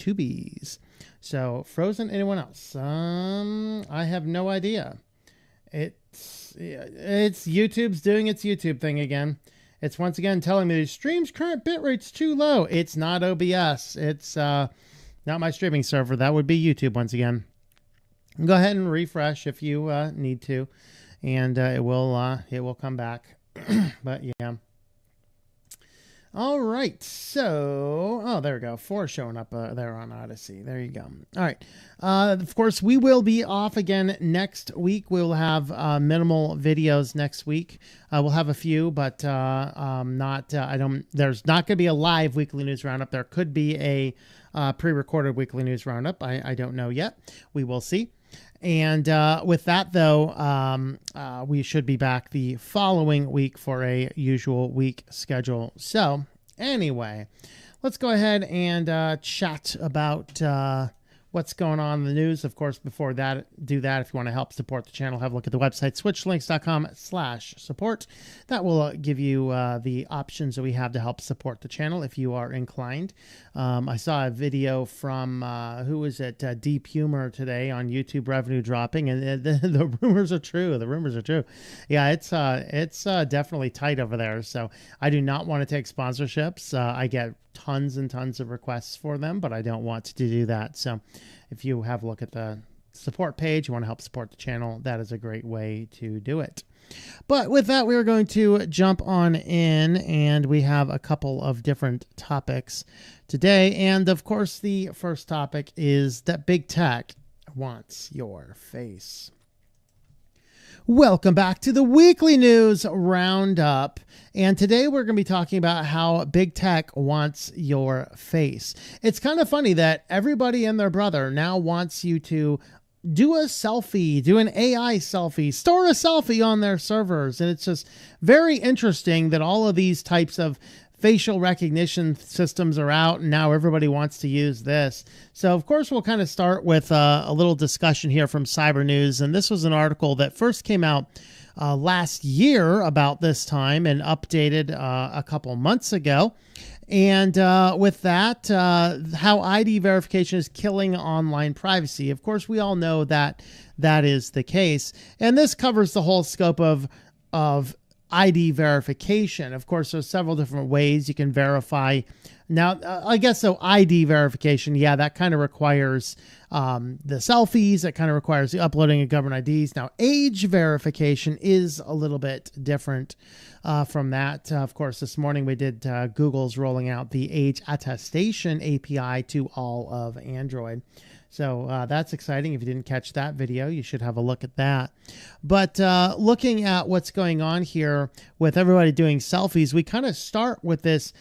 YouTubies. So Frozen, anyone else? I have no idea. It's YouTube's doing its YouTube thing again. It's once again telling me the stream's current bitrate's too low. It's not OBS. It's not my streaming server. That would be YouTube once again. Go ahead and refresh if you need to, and it will come back. But yeah. All right, so, there we go. 4 showing up there on Odyssey. There you go. All right. Of course, we will be off again next week. We will have minimal videos next week. We'll have a few, but there's not going to be a live weekly news roundup. There could be a pre-recorded weekly news roundup. I don't know yet. We will see. And with that, though, we should be back the following week for a usual week schedule. So anyway, let's go ahead and chat about what's going on in the news. Of course, before that, if you want to help support the channel, have a look at the website, switchedtolinux.com/support. That will give you the options that we have to help support the channel if you are inclined. I saw a video from, who was it, Deep Humor today on YouTube revenue dropping, and the rumors are true. The rumors are true. Yeah, it's definitely tight over there. So I do not want to take sponsorships. I get tons and tons of requests for them, but I don't want to do that. So if you have a look at the support page, you want to help support the channel, that is a great way to do it. But with that, we are going to jump on in, and we have a couple of different topics today. And of course, the first topic is that big tech wants your face. Welcome back to the weekly news roundup. And today we're going to be talking about how big tech wants your face. It's kind of funny that everybody and their brother now wants you to do a selfie, do an AI selfie, store a selfie on their servers. And it's just very interesting that all of these types of facial recognition systems are out, and now everybody wants to use this. So, of course, we'll kind of start with a little discussion here from Cyber News. And this was an article that first came out last year about this time and updated a couple months ago. And with that, how ID verification is killing online privacy. Of course, we all know that that is the case. And this covers the whole scope of ID verification. Of course, there's several different ways you can verify. Now, I guess so ID verification, yeah, that kind of requires the selfies. It kind of requires the uploading of government IDs. Now, age verification is a little bit different from that. Of course, this morning we did Google's rolling out the age attestation API to all of Android. So that's exciting. If you didn't catch that video, you should have a look at that. But looking at what's going on here with everybody doing selfies, we kind of start with this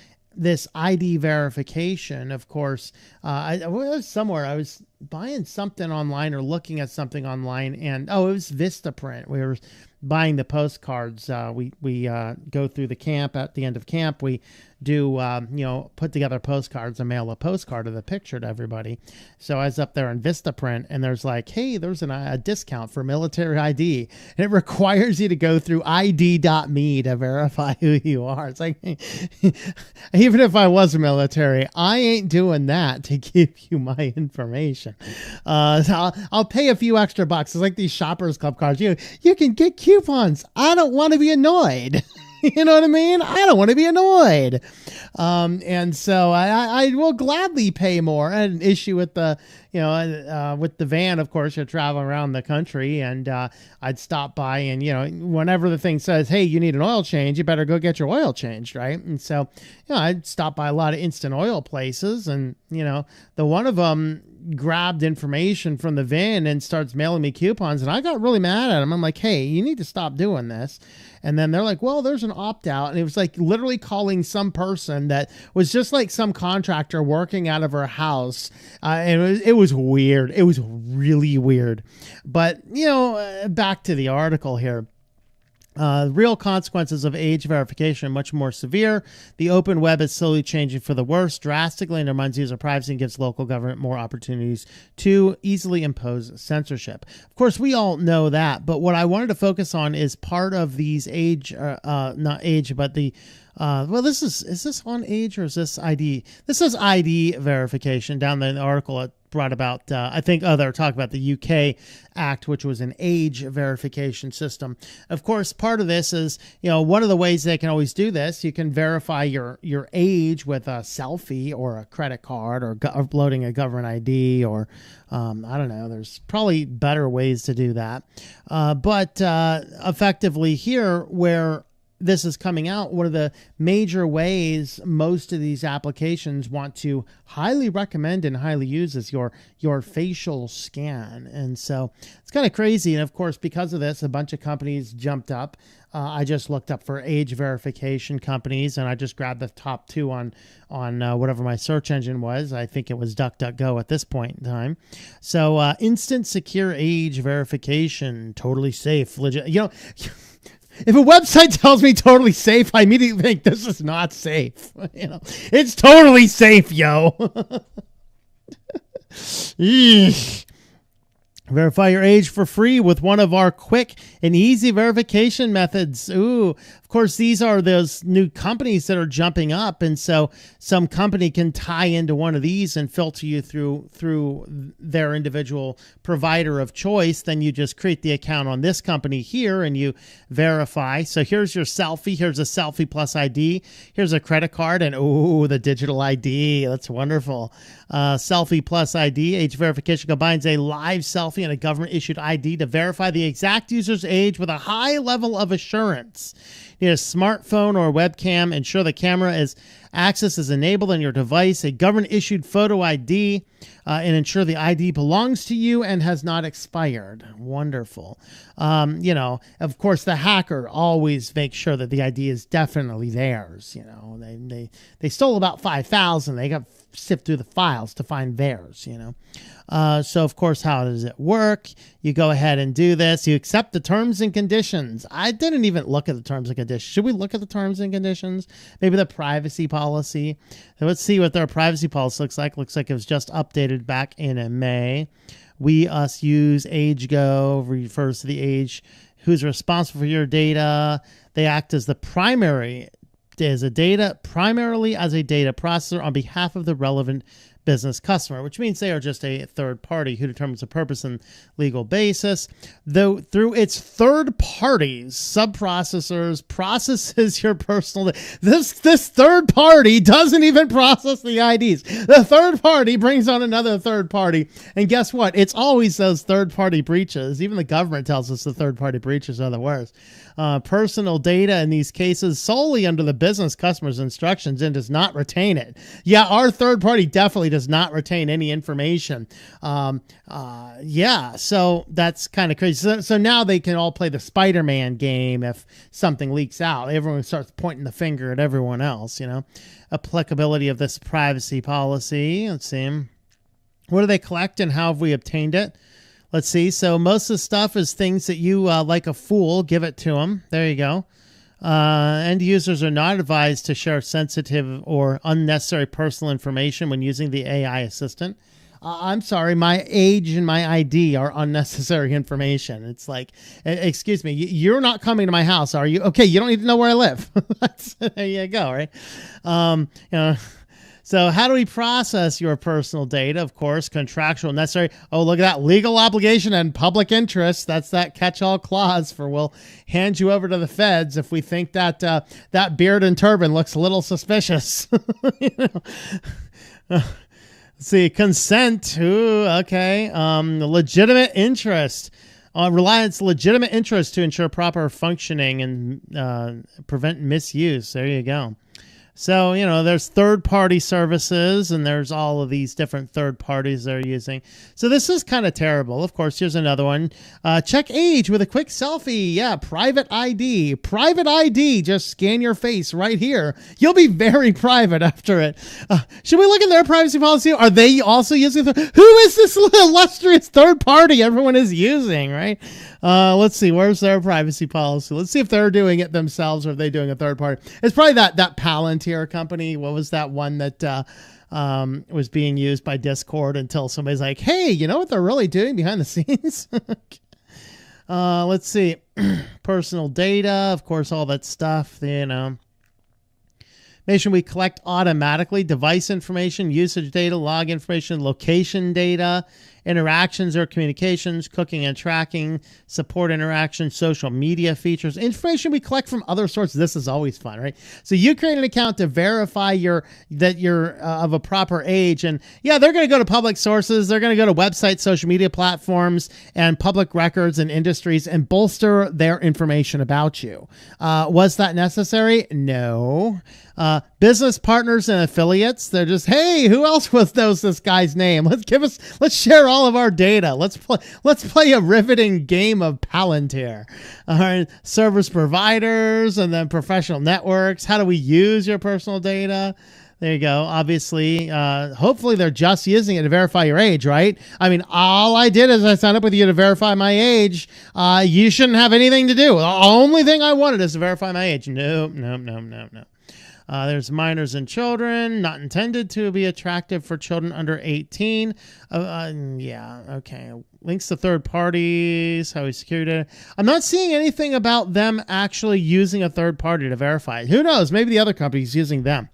ID verification. Of course, I was somewhere. I was buying something online or looking at something online, and it was Vistaprint. We were buying the postcards. We go through the camp. At the end of camp, we do put together postcards and mail a postcard of the picture to everybody. So I was up there in Vistaprint, and there's like, hey, there's a discount for military ID, and it requires you to go through ID.me to verify who you are. It's like, even if I was military, I ain't doing that to give you my information. So I'll pay a few extra bucks. It's like these Shoppers Club cards. You can get coupons. I don't want to be annoyed. You know what I mean? I don't want to be annoyed. And so I will gladly pay more. I had an issue with the van. Of course, you're traveling around the country, and I'd stop by, and, whenever the thing says, hey, you need an oil change, you better go get your oil changed, right? And so, I'd stop by a lot of instant oil places, and, the one of them grabbed information from the VIN and starts mailing me coupons, and I got really mad at him. I'm like, hey, you need to stop doing this. And then they're like, well, there's an opt-out. And it was like literally calling some person that was just like some contractor working out of her house. And it was weird. It was really weird. But, back to the article here. Real consequences of age verification are much more severe. The open web is slowly changing for the worse, drastically undermines user privacy and gives local government more opportunities to easily impose censorship. Of course, we all know that, but what I wanted to focus on is part of these not age, but the Well, is this on age or is this ID? This is ID verification. Down there in the article, it brought about, I think, they're talking about the UK Act, which was an age verification system. Of course, part of this is, one of the ways they can always do this, you can verify your age with a selfie or a credit card or uploading a government ID or, I don't know, there's probably better ways to do that. But effectively here, where this is coming out, one of the major ways most of these applications want to highly recommend and highly use is your facial scan. And so it's kind of crazy. And of course, because of this, a bunch of companies jumped up. I just looked up for age verification companies, and I just grabbed the top two on whatever my search engine was. I think it was DuckDuckGo at this point in time. So instant secure age verification, totally safe, legit. If a website tells me totally safe, I immediately think this is not safe. It's totally safe, yo. Eesh. Verify your age for free with one of our quick and easy verification methods. Ooh, of course, these are those new companies that are jumping up. And so some company can tie into one of these and filter you through their individual provider of choice. Then you just create the account on this company here and you verify. So here's your selfie. Here's a selfie plus ID. Here's a credit card. And the digital ID. That's wonderful. Selfie plus ID. Age verification combines a live selfie and a government-issued ID to verify the exact user's age with a high level of assurance. You need a smartphone or webcam. Ensure the camera access is enabled on your device. A government-issued photo ID, and ensure the ID belongs to you and has not expired. Wonderful. Of course, the hacker always makes sure that the ID is definitely theirs. They stole about 5,000. They got sift through the files to find theirs. So of course, how does it work? You go ahead and do this. You accept the terms and conditions. I didn't even look at the terms and conditions. Should we look at the terms and conditions? Maybe the privacy policy. So let's see what their privacy policy looks like. Looks like it was just updated back in May. We, us, use, age go refers to the age who's responsible for your data. They act as primarily as a data processor on behalf of the relevant business customer, which means they are just a third party who determines the purpose and legal basis. Though through its third parties, sub-processors processes your personal data. This third party doesn't even process the IDs. The third party brings on another third party. And guess what? It's always those third party breaches. Even the government tells us the third party breaches are the worst. Personal data in these cases solely under the business customer's instructions and does not retain it. Yeah, our third party definitely does not retain any information. So that's kind of crazy. So now they can all play the Spider-Man game if something leaks out. Everyone starts pointing the finger at everyone else, Applicability of this privacy policy. Let's see. What do they collect and how have we obtained it? Let's see. So most of the stuff is things that you, like a fool, give it to them. There you go. End users are not advised to share sensitive or unnecessary personal information when using the AI assistant. I'm sorry, my age and my ID are unnecessary information. It's like, excuse me, you're not coming to my house, are you? Okay, you don't need to know where I live. There you go, right? So how do we process your personal data? Of course, contractual necessary. Oh, look at that. Legal obligation and public interest. That's that catch-all clause for we'll hand you over to the feds if we think that that beard and turban looks a little suspicious. Let's see. Consent. Ooh, okay. Legitimate interest. Reliance legitimate interest to ensure proper functioning and prevent misuse. There you go. So, there's third-party services, and there's all of these different third parties they're using. So this is kind of terrible. Of course, here's another one. Check age with a quick selfie. Yeah, private ID. Private ID. Just scan your face right here. You'll be very private after it. Should we look at their privacy policy? Are they also using? Who is this illustrious third party everyone is using, right? Let's see. Where's their privacy policy? Let's see if they're doing it themselves or if they're doing a third party. It's probably that Palantir company. What was that one that was being used by Discord until somebody's like, hey, you know what they're really doing behind the scenes? Let's see. Personal data, of course, all that stuff, we collect automatically, device information, usage data, log information, location data, interactions or communications, cooking and tracking, support interactions, social media features, information we collect from other sources. This is always fun, right? So you create an account to verify that you're of a proper age. And yeah, they're going to go to public sources. They're going to go to websites, social media platforms, and public records and industries and bolster their information about you. Was that necessary? No. Business partners and affiliates, they're just, hey, who else knows this guy's name? Let's share all of our data. Let's play a riveting game of Palantir. All right, service providers and then professional networks. How do we use your personal data? There you go. Obviously, hopefully they're just using it to verify your age, right? I mean, all I did is I signed up with you to verify my age. You shouldn't have anything to do. The only thing I wanted is to verify my age. No. There's minors and children, not intended to be attractive for children under 18. Yeah, okay. Links to third parties, how we secure data. I'm not seeing anything about them actually using a third party to verify it. Who knows? Maybe the other company's using them.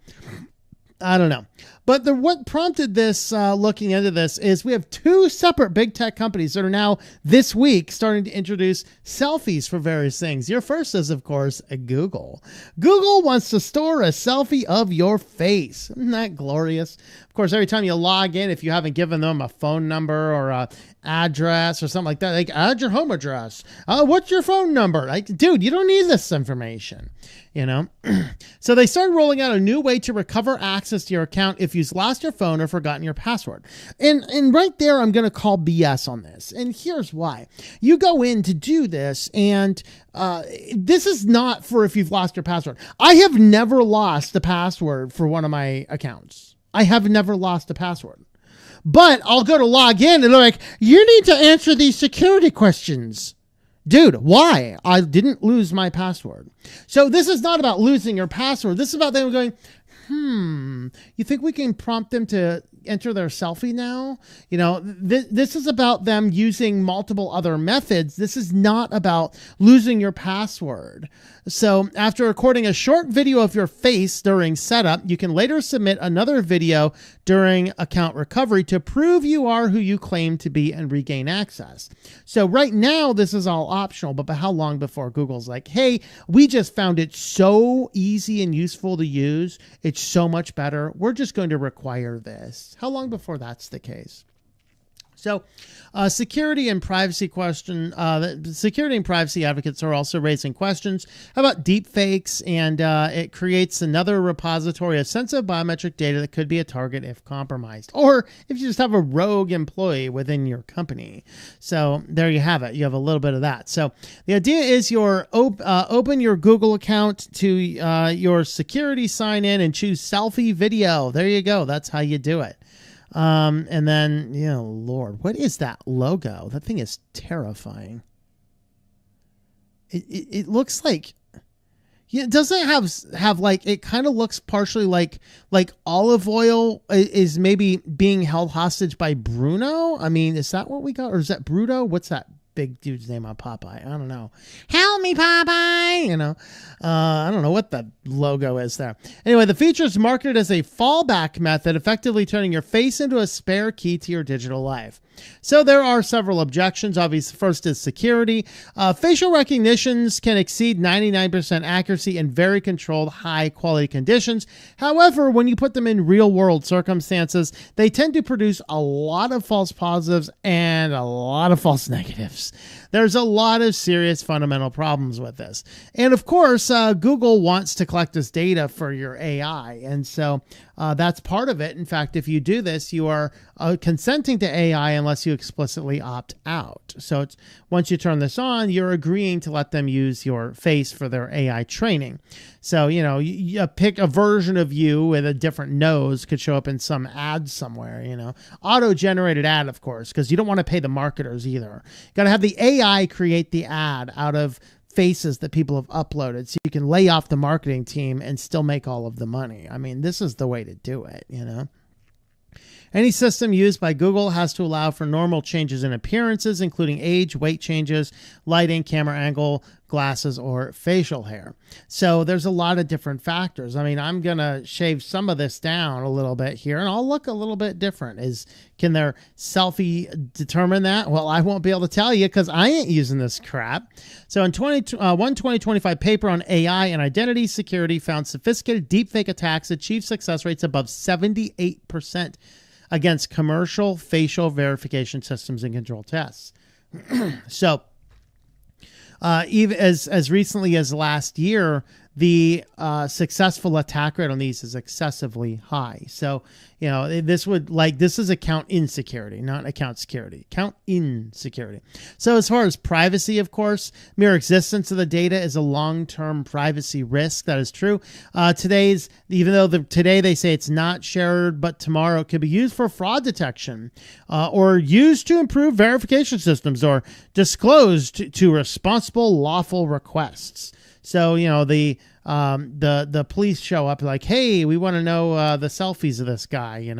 I don't know. But what prompted this, looking into this, is we have two separate big tech companies that are now this week starting to introduce selfies for various things. Your first is, of course, Google. Google wants to store a selfie of your face. Isn't that glorious? Of course, every time you log in, if you haven't given them a phone number or a address or something like that, like add your home address. What's your phone number? Like, dude, you don't need this information, you know? So they started rolling out a new way to recover access to your account if you've lost your phone or forgotten your password. And right there, I'm going to call BS on this. And here's why. You go in to do this, and this is not for if you've lost your password. I have never lost the password for one of my accounts. I have never lost a password. But I'll go to log in and they're like, you need to answer these security questions. Dude, why? I didn't lose my password. So this is not about losing your password. This is about them going, you think we can prompt them to enter their selfie now? You know, this is about them using multiple other methods. This is not about losing your password. So after recording a short video of your face during setup, you can later submit another video during account recovery to prove you are who you claim to be and regain access. So right now, this is all optional, but how long before Google's like, hey, we just found it so easy and useful to use. It's so much better. We're just going to require this. How long before that's the case? So security and privacy security and privacy advocates are also raising questions about deep fakes, and it creates another repository of sensitive biometric data that could be a target if compromised, or if you just have a rogue employee within your company. So there you have it. You have a little bit of that. So the idea is open your Google account to your security sign in and choose selfie video. There you go. That's how you do it. And then, you know, Lord, what is that logo? That thing is terrifying. It looks like, yeah, it doesn't have like, it kind of looks partially like olive oil is maybe being held hostage by Bruno. I mean, is that what we got? Or is that Bruto? What's that big dude's name on Popeye? I don't know. Help me, Popeye! You know, I don't know what the logo is there. Anyway, the feature is marketed as a fallback method, effectively turning your face into a spare key to your digital life. So there are several objections. Obviously, first is security. Facial recognitions can exceed 99% accuracy in very controlled, high-quality conditions. However, when you put them in real-world circumstances, they tend to produce a lot of false positives and a lot of false negatives. There's a lot of serious fundamental problems with this. And of course, Google wants to collect this data for your AI. And so that's part of it. In fact, if you do this, you are consenting to AI unless you explicitly opt out. So it's, once you turn this on, you're agreeing to let them use your face for their AI training. So, you know, you pick a version of you with a different nose could show up in some ad somewhere, you know, auto-generated ad, of course, because you don't want to pay the marketers either. Got to have the AI create the ad out of faces that people have uploaded so you can lay off the marketing team and still make all of the money. I mean, this is the way to do it, you know. Any system used by Google has to allow for normal changes in appearances, including age, weight changes, lighting, camera angle, glasses, or facial hair. So there's a lot of different factors. I mean, I'm going to shave some of this down a little bit here, and I'll look a little bit different. Can their selfie determine that? Well, I won't be able to tell you because I ain't using this crap. So in 2025 paper on AI and identity security found sophisticated deepfake attacks achieve success rates above 78% against commercial facial verification systems and control tests. So even as recently as last year, the successful attack rate on these is excessively high. So, this is account insecurity, not account security. Account insecurity. So as far as privacy, of course, mere existence of the data is a long-term privacy risk. That is true. Even though today they say it's not shared, but tomorrow it could be used for fraud detection or used to improve verification systems or disclosed to responsible lawful requests. So, the police show up like, hey, we want to know the selfies of this guy,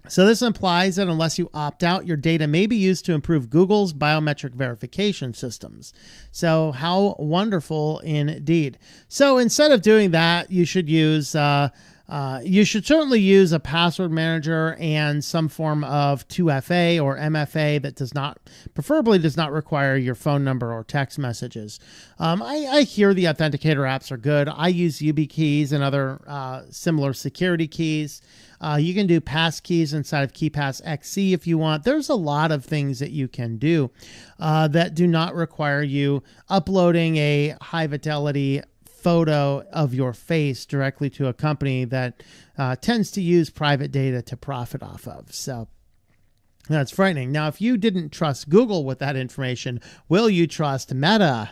So this implies that unless you opt out, your data may be used to improve Google's biometric verification systems. So how wonderful indeed. So instead of doing that, you should use... you should certainly use a password manager and some form of 2FA or MFA that preferably does not require your phone number or text messages. I hear the authenticator apps are good. I use YubiKeys and other similar security keys. You can do pass keys inside of KeePass XC if you want. There's a lot of things that you can do that do not require you uploading a high fidelity photo of your face directly to a company that tends to use private data to profit off of. So that's frightening. Now, if you didn't trust Google with that information, will you trust Meta?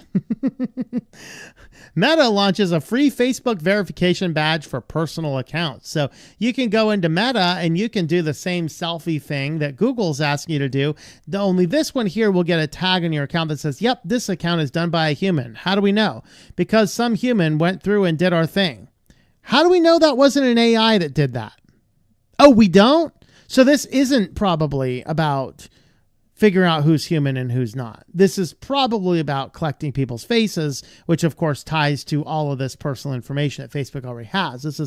Meta launches a free Facebook verification badge for personal accounts. So you can go into Meta and you can do the same selfie thing that Google's asking you to do. Only this one here will get a tag on your account that says, yep, this account is done by a human. How do we know? Because some human went through and did our thing. How do we know that wasn't an AI that did that? Oh, we don't? So this isn't probably about figuring out who's human and who's not. This is probably about collecting people's faces, which of course ties to all of this personal information that Facebook already has. This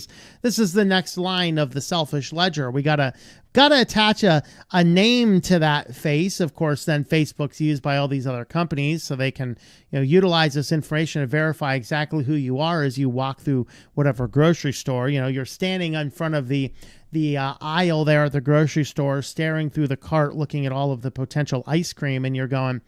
is the next line of the selfish ledger. We gotta attach a name to that face. Of course, then Facebook's used by all these other companies, so they can utilize this information to verify exactly who you are as you walk through whatever grocery store. You're standing in front of the aisle there at the grocery store, staring through the cart, looking at all of the potential ice cream, and you're going,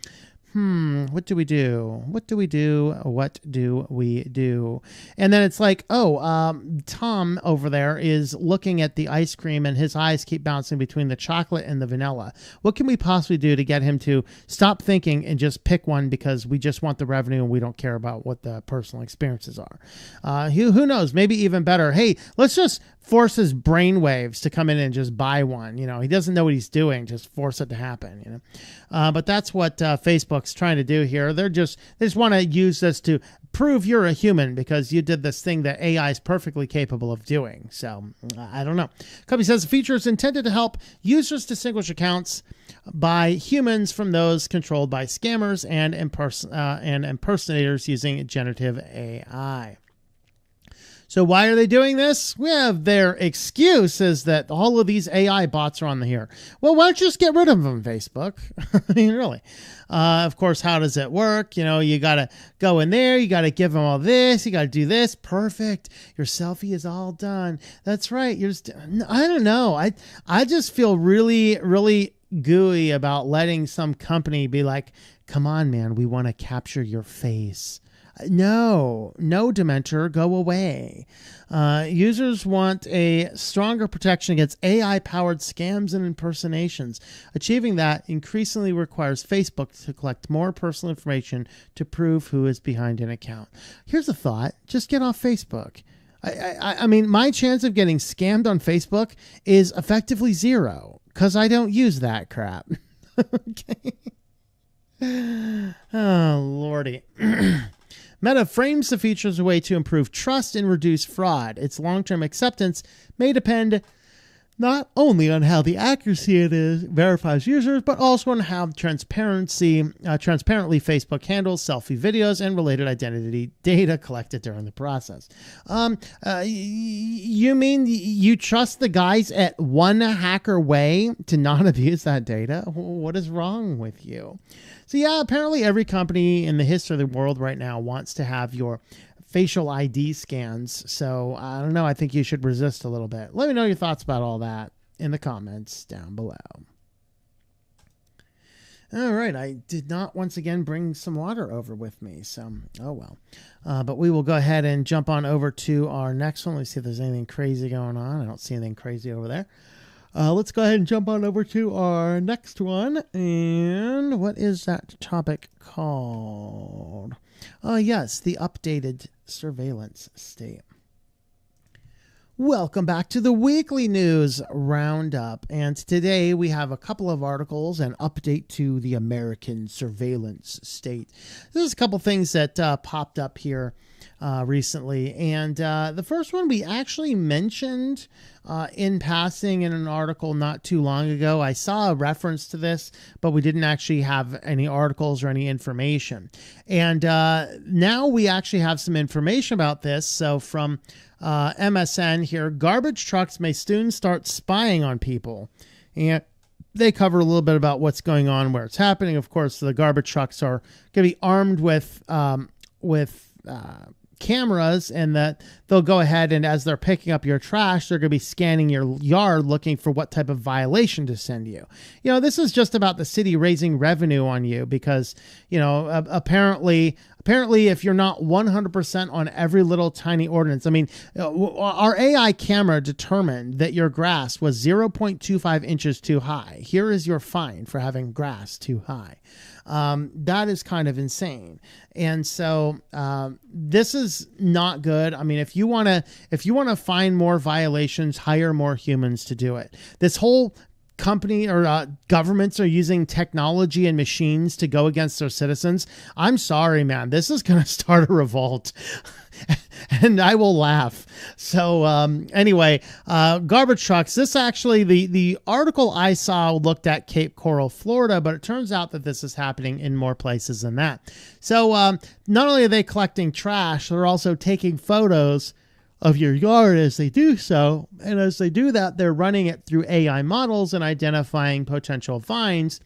what do we do? What do we do? What do we do? And then it's like, Tom over there is looking at the ice cream and his eyes keep bouncing between the chocolate and the vanilla. What can we possibly do to get him to stop thinking and just pick one because we just want the revenue and we don't care about what the personal experiences are? Who knows? Maybe even better. Hey, let's just force his brain waves to come in and just buy one. He doesn't know what he's doing. Just force it to happen. But that's what Facebook's trying to do here. They just want to use this to prove you're a human because you did this thing that AI is perfectly capable of doing. So I don't know. Company says the feature is intended to help users distinguish accounts by humans from those controlled by scammers and impersonators using generative AI. So why are they doing this? Well, their excuse is that all of these AI bots are on here. Well, why don't you just get rid of them, Facebook? I mean, really. Of course, how does it work? You got to go in there. You got to give them all this. You got to do this. Perfect. Your selfie is all done. That's right. I don't know. I just feel really, really gooey about letting some company be like, come on, man, we want to capture your face. No, Dementor, go away. Users want a stronger protection against AI-powered scams and impersonations. Achieving that increasingly requires Facebook to collect more personal information to prove who is behind an account. Here's a thought. Just get off Facebook. I mean, my chance of getting scammed on Facebook is effectively zero because I don't use that crap. Okay. Oh, Lordy. Meta frames the feature as a way to improve trust and reduce fraud. Its long-term acceptance may depend not only on how the accuracy it is verifies users, but also on how transparently Facebook handles selfie videos and related identity data collected during the process. You mean you trust the guys at One Hacker Way to not abuse that data? What is wrong with you? So yeah, apparently every company in the history of the world right now wants to have your facial ID scans. So I don't know. I think you should resist a little bit. Let me know your thoughts about all that in the comments down below. All right. I did not once again bring some water over with me. So, oh well. But we will go ahead and jump on over to our next one. Let's see if there's anything crazy going on. I don't see anything crazy over there. Let's go ahead and jump on over to our next one. And what is that topic called? Yes, the updated surveillance state. Welcome back to the weekly news roundup. And today we have a couple of articles and update to the American surveillance state. There's a couple things that popped up here recently. And the first one we actually mentioned in passing in an article not too long ago. I saw a reference to this, but we didn't actually have any articles or any information. And now we actually have some information about this. So from MSN here, garbage trucks may soon start spying on people. And they cover a little bit about what's going on, where it's happening. Of course, the garbage trucks are going to be armed with cameras, and that they'll go ahead and as they're picking up your trash, they're going to be scanning your yard looking for what type of violation to send you. You know, this is just about the city raising revenue on you because, you know, apparently if you're not 100% on every little tiny ordinance, I mean, our AI camera determined that your grass was 0.25 inches too high. Here is your fine for having grass too high. That is kind of insane. And so this is not good. I mean, if you want to find more violations, hire more humans to do it. This whole company or governments are using technology and machines to go against their citizens. I'm sorry, man. This is going to start a revolt. And I will laugh. So anyway, garbage trucks. This actually, the article I saw looked at Cape Coral, Florida, but it turns out that this is happening in more places than that. So not only are they collecting trash, they're also taking photos of your yard as they do so. And as they do that, they're running it through AI models and identifying potential fines.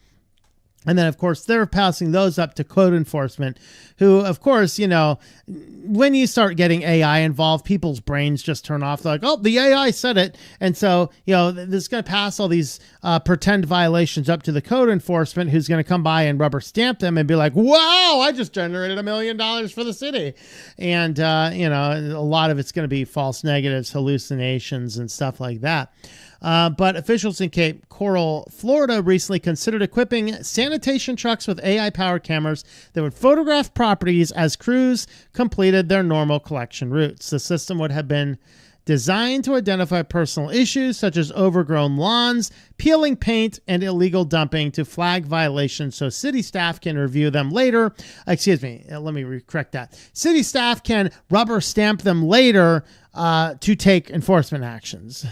And then, of course, they're passing those up to code enforcement, who, of course, you know, when you start getting AI involved, people's brains just turn off. They're like, oh, the AI said it. And so, you know, this is going to pass all these pretend violations up to the code enforcement, who's going to come by and rubber stamp them and be like, wow, I just generated $1 million for the city. And, you know, a lot of it's going to be false negatives, hallucinations, and stuff like that. But officials in Cape Coral, Florida recently considered equipping sanitation trucks with AI-powered cameras that would photograph properties as crews completed their normal collection routes. The system would have been designed to identify personal issues such as overgrown lawns, peeling paint, and illegal dumping to flag violations so city staff can review them later. Excuse me, let me correct that. City staff can rubber stamp them later to take enforcement actions.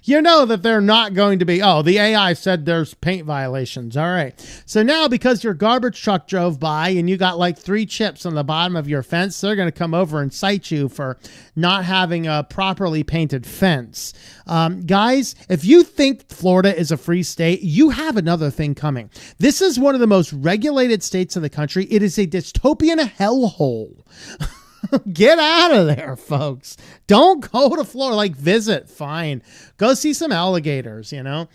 You know that they're not going to be, oh, the AI said there's paint violations. All right. So now because your garbage truck drove by and you got like 3 chips on the bottom of your fence, they're going to come over and cite you for not having a properly painted fence. Guys, if you think Florida is a free state, you have another thing coming. This is one of the most regulated states in the country. It is a dystopian hellhole. Get out of there, folks. Don't go to Florida. Like, visit, fine. Go see some alligators, you know.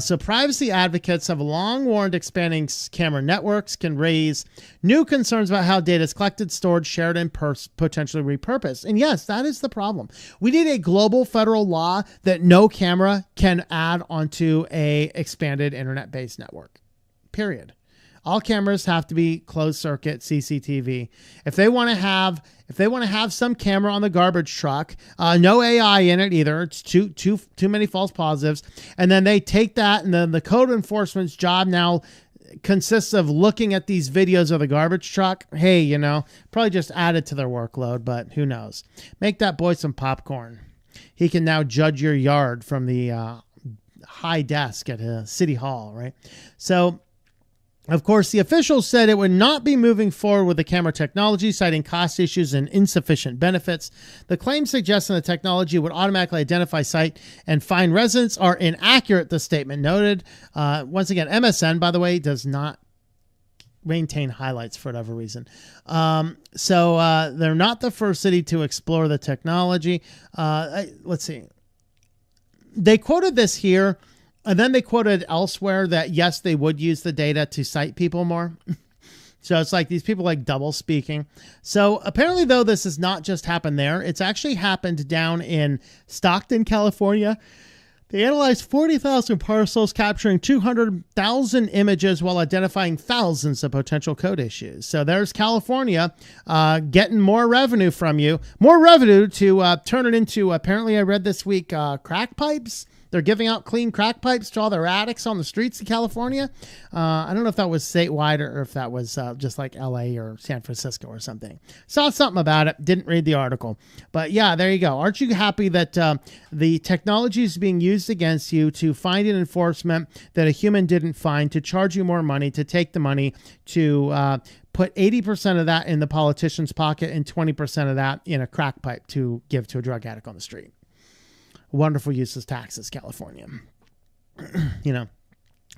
So privacy advocates have long warned expanding camera networks can raise new concerns about how data is collected, stored, shared, and potentially repurposed. And yes, that is the problem. We need a global federal law that no camera can add onto a expanded internet-based network, period. All cameras have to be closed circuit CCTV. If they want to have some camera on the garbage truck, no AI in it either. It's too many false positives. And then they take that, and then the code enforcement's job now consists of looking at these videos of the garbage truck. Hey, you know, probably just add it to their workload, but who knows? Make that boy some popcorn. He can now judge your yard from the high desk at a city hall, right? So, of course, the officials said it would not be moving forward with the camera technology, citing cost issues and insufficient benefits. The claims suggesting the technology would automatically identify site and find residents are inaccurate, the statement noted. Once again, MSN, by the way, does not maintain highlights for whatever reason. So they're not the first city to explore the technology. Let's see. They quoted this here. And then they quoted elsewhere that, yes, they would use the data to cite people more. So it's like these people like double speaking. So apparently, though, this has not just happened there. It's actually happened down in Stockton, California. They analyzed 40,000 parcels, capturing 200,000 images while identifying thousands of potential code issues. So there's California getting more revenue from you. More revenue to turn it into, apparently I read this week, crack pipes. They're giving out clean crack pipes to all their addicts on the streets of California. I don't know if that was statewide or if that was just like LA or San Francisco or something. Saw something about it. Didn't read the article. But yeah, there you go. Aren't you happy that the technology is being used against you to find an enforcement that a human didn't find, to charge you more money, to take the money, to put 80% of that in the politician's pocket and 20% of that in a crack pipe to give to a drug addict on the street? Wonderful use of taxes, California. You know,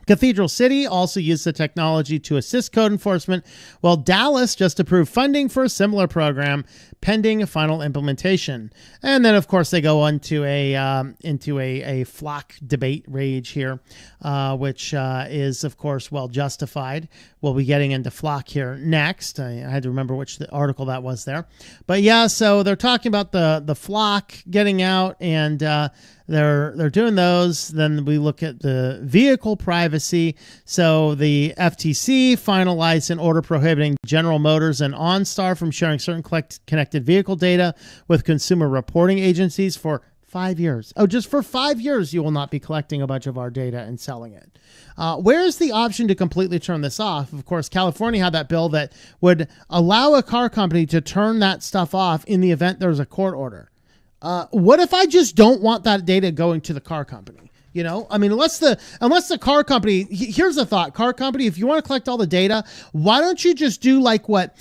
Cathedral City also used the technology to assist code enforcement, while Dallas just approved funding for a similar program pending final implementation. And then, of course, they go into a flock debate rage here, which is, of course, well justified. We'll be getting into flock here next. I had to remember which article that was there. But yeah, so they're talking about the flock getting out, and they're doing those. Then we look at the vehicle privacy. So the FTC finalized an order prohibiting General Motors and OnStar from sharing certain connected vehicle data with consumer reporting agencies for 5 years. Oh, just for 5 years, you will not be collecting a bunch of our data and selling it. Where's the option to completely turn this off? Of course, California had that bill that would allow a car company to turn that stuff off in the event there's a court order. What if I just don't want that data going to the car company? You know, I mean, unless the car company, here's a thought, car company, if you want to collect all the data, why don't you just do like what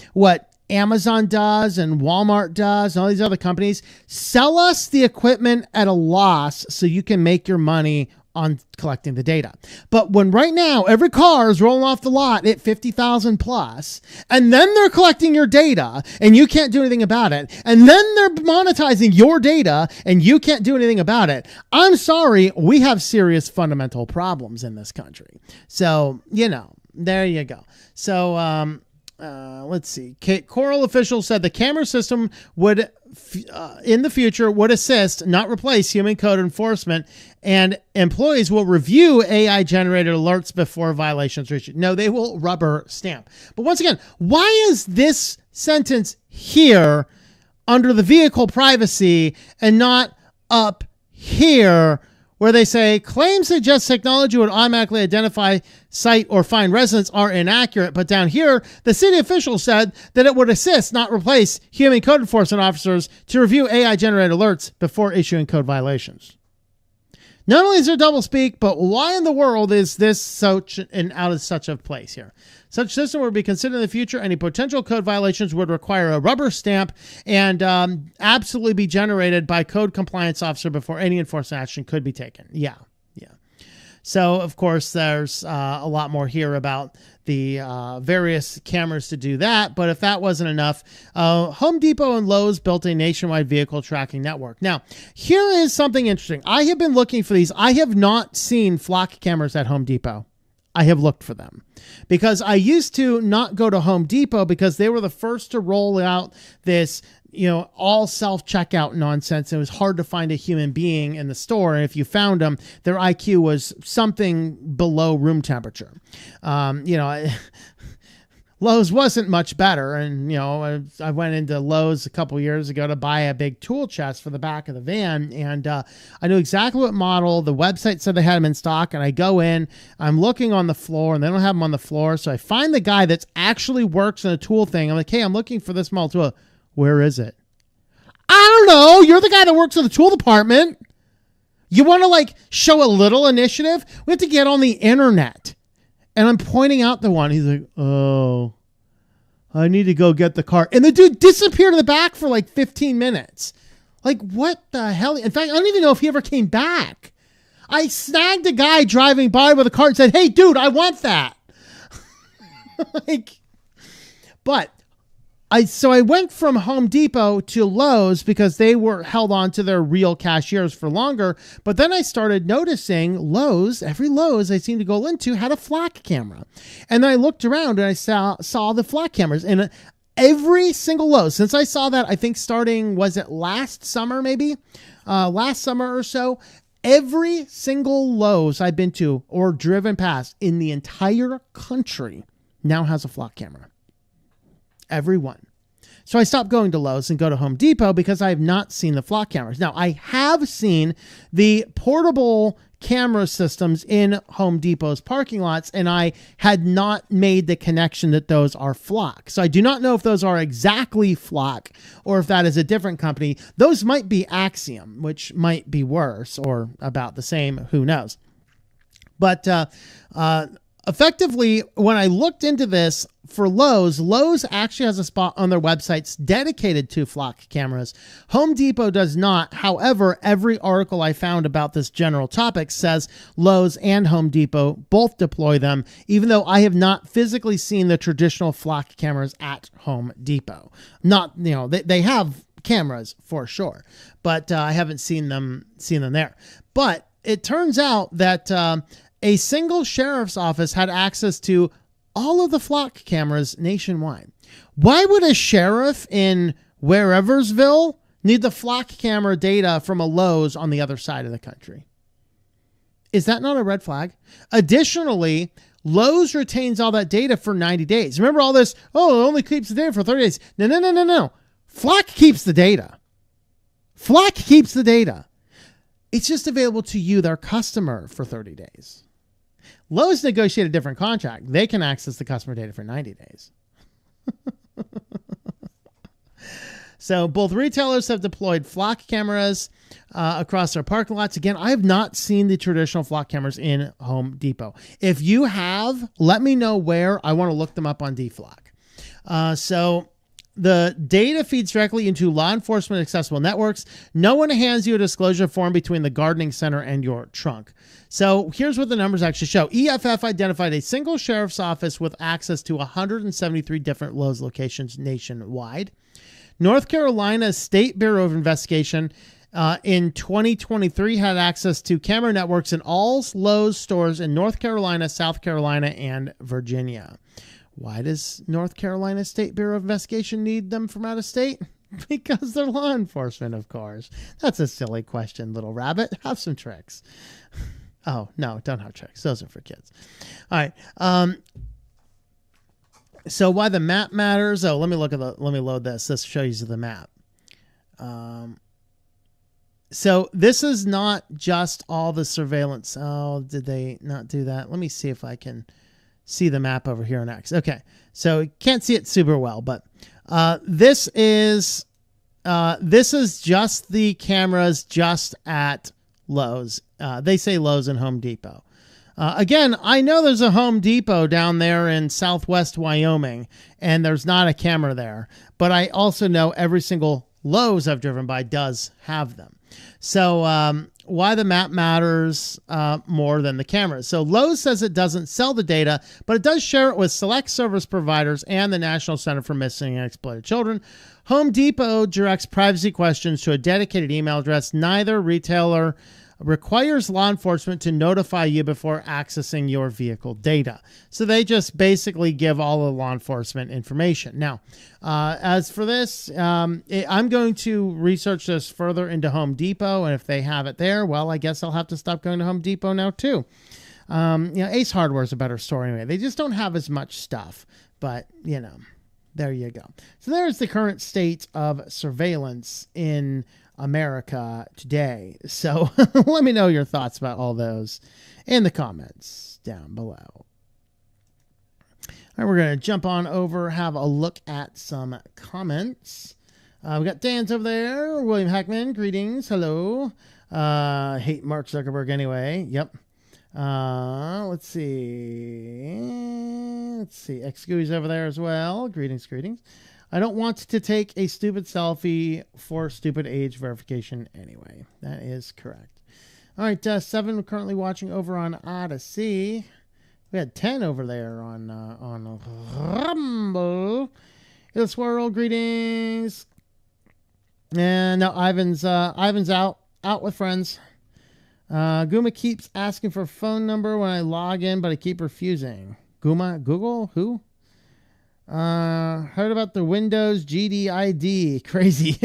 Amazon does and Walmart does and all these other companies? Sell us the equipment at a loss so you can make your money on collecting the data. But when right now every car is rolling off the lot at 50,000 plus, and then they're collecting your data and you can't do anything about it, and then they're monetizing your data and you can't do anything about it, I'm sorry, we have serious fundamental problems in this country. So, you know, there you go. So, let's see. Coral officials said the camera system would, in the future, would assist, not replace human code enforcement, and employees will review AI-generated alerts before violations are issued. No, they will rubber stamp. But once again, why is this sentence here under the vehicle privacy and not up here where they say claims suggest technology would automatically identify, cite, or find residents are inaccurate? But down here, the city official said that it would assist, not replace, human code enforcement officers to review AI-generated alerts before issuing code violations. Not only is there doublespeak, but why in the world is this such out of such a place here? Such system would be considered in the future. Any potential code violations would require a rubber stamp and absolutely be generated by code compliance officer before any enforcement action could be taken. Yeah. So, of course, there's a lot more here about the various cameras to do that. But if that wasn't enough, Home Depot and Lowe's built a nationwide vehicle tracking network. Now, here is something interesting. I have been looking for these. I have not seen flock cameras at Home Depot. I have looked for them because I used to not go to Home Depot because they were the first to roll out this, you know, all self-checkout nonsense. It was hard to find a human being in the store. And if you found them, their IQ was something below room temperature. You know, Lowe's wasn't much better. And, you know, I went into Lowe's a couple years ago to buy a big tool chest for the back of the van. And I knew exactly what model. The website said they had them in stock. And I go in, I'm looking on the floor, and they don't have them on the floor. So I find the guy that's actually works in a tool thing. I'm like, hey, I'm looking for this model tool. Where is it? I don't know. You're the guy that works in the tool department. You want to like show a little initiative? We have to get on the internet. And I'm pointing out the one. He's like, oh, I need to go get the car. And the dude disappeared in the back for like 15 minutes. Like, what the hell? In fact, I don't even know if he ever came back. I snagged a guy driving by with a car and said, hey, dude, I want that. So I went from Home Depot to Lowe's because they were held on to their real cashiers for longer. But then I started noticing Lowe's, every Lowe's I seemed to go into had a flock camera. And then I looked around and I saw the flock cameras. And every single Lowe's, since I saw that, I think starting, was it last summer maybe? Last summer or so. Every single Lowe's I've been to or driven past in the entire country now has a flock camera. Every one. So I stopped going to Lowe's and go to Home Depot because I have not seen the flock cameras. Now, I have seen the portable camera systems in Home Depot's parking lots, and I had not made the connection that those are flock. So I do not know if those are exactly flock or if that is a different company. Those might be Axiom, which might be worse or about the same. Who knows? But effectively, when I looked into this for Lowe's actually has a spot on their websites dedicated to flock cameras. Home Depot does not. However, every article I found about this general topic says Lowe's and Home Depot both deploy them, even though I have not physically seen the traditional flock cameras at Home Depot. Not, they have cameras for sure, but I haven't seen them there. But it turns out that a single sheriff's office had access to all of the flock cameras nationwide. Why would a sheriff in Whereversville need the flock camera data from a Lowe's on the other side of the country? Is that not a red flag? Additionally, Lowe's retains all that data for 90 days. Remember all this, it only keeps the data for 30 days. No. Flock keeps the data. Flock keeps the data. It's just available to you, their customer, for 30 days. Lowe's negotiated a different contract. They can access the customer data for 90 days. So both retailers have deployed flock cameras across their parking lots. Again, I have not seen the traditional flock cameras in Home Depot. If you have, let me know where. I want to look them up on DFlock. So the data feeds directly into law enforcement accessible networks. No one hands you a disclosure form between the gardening center and your trunk. So here's what the numbers actually show. EFF identified a single sheriff's office with access to 173 different Lowe's locations nationwide. North Carolina State Bureau of Investigation in 2023 had access to camera networks in all Lowe's stores in North Carolina, South Carolina, and Virginia. Why does North Carolina State Bureau of Investigation need them from out of state? Because they're law enforcement, of course. That's a silly question, little rabbit. Have some tricks. Oh, no, don't have tricks. Those are for kids. All right. So why the map matters? Oh, let me load this. This shows you the map. So this is not just all the surveillance. Oh, did they not do that? Let me see if I can see the map over here next. Okay. So you can't see it super well, but this is just the cameras just at Lowe's. They say Lowe's and Home Depot. Again, I know there's a Home Depot down there in Southwest Wyoming, and there's not a camera there. But I also know every single Lowe's I've driven by does have them. So why the map matters more than the cameras. So Lowe's says it doesn't sell the data, but it does share it with select service providers and the National Center for Missing and Exploited Children. Home Depot directs privacy questions to a dedicated email address. Neither retailer requires law enforcement to notify you before accessing your vehicle data. So they just basically give all the law enforcement information. Now, as for this, I'm going to research this further into Home Depot, and if they have it there, well, I guess I'll have to stop going to Home Depot now too. Ace Hardware is a better store anyway. They just don't have as much stuff, but there you go. So there's the current state of surveillance in America today. So let me know your thoughts about all those in the comments down below. All right, we're going to jump on over, have a look at some comments. We got Dan's over there. William Hackman, greetings. Hello. Hate Mark Zuckerberg anyway. Yep. Let's see. Xgooey's over there as well. Greetings. I don't want to take a stupid selfie for stupid age verification anyway. That is correct. All right, 7 we're currently watching over on Odyssey. We had 10 over there on Rumble. The Swirl, greetings. And now Ivan's out with friends. Guma keeps asking for a phone number when I log in, but I keep refusing. Google? Who? Heard about the Windows GDID. Crazy.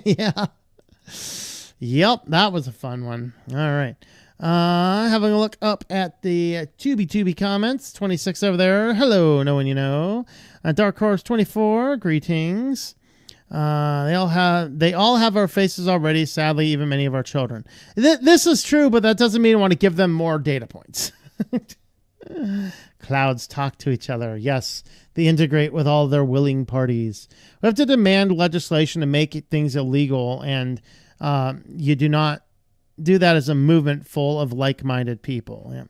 Yeah. Yep, that was a fun one. All right. Having a look up at the Tubi comments. 26 over there. Hello, no one you know. Dark Horse 24, greetings. They all have our faces already. Sadly, even many of our children. This is true, but that doesn't mean I want to give them more data points. Clouds talk to each other. Yes, they integrate with all their willing parties. We have to demand legislation to make things illegal, and you do not do that as a movement full of like-minded people. Yeah.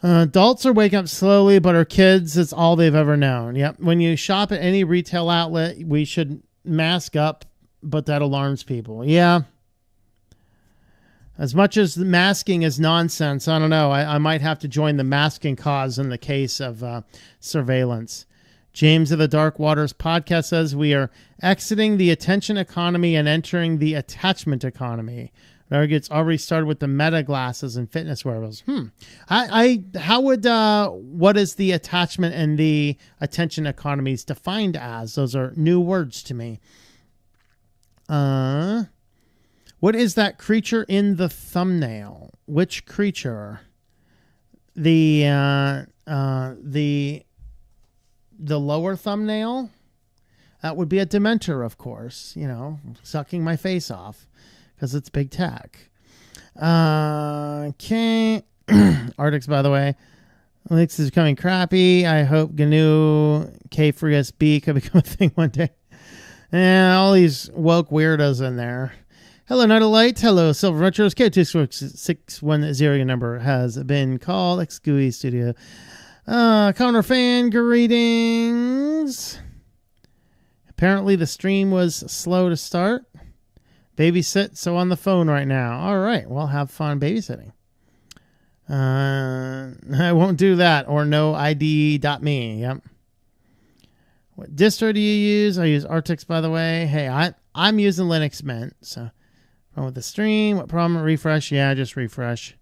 Adults are waking up slowly, but our kids, it's all they've ever known. Yep. When you shop at any retail outlet, we should mask up, but that alarms people. Yeah. As much as the masking is nonsense, I don't know. I might have to join the masking cause in the case of surveillance. James of the Dark Waters podcast says we are exiting the attention economy and entering the attachment economy. It's already started with the meta glasses and fitness wearables. What is the attachment and the attention economies defined as? Those are new words to me. What is that creature in the thumbnail? Which creature? The lower thumbnail? That would be a Dementor, of course. You know, sucking my face off. Because it's big tech. Okay. Arctics, by the way. Linux is becoming crappy. I hope GNU K3SB could become a thing one day. And all these woke weirdos in there. Hello, Night of Light. Hello, Silver Retros. K2610, your number has been called. Xgooey Studio. Counter fan, greetings. Apparently the stream was slow to start. Babysit, so on the phone right now. All right, well, have fun babysitting. I won't do that, or no ID.me. Yep. What distro do you use? I use Arctics, by the way. Hey, I'm using Linux Mint. So, wrong with the stream? What problem? Refresh? Yeah, just refresh.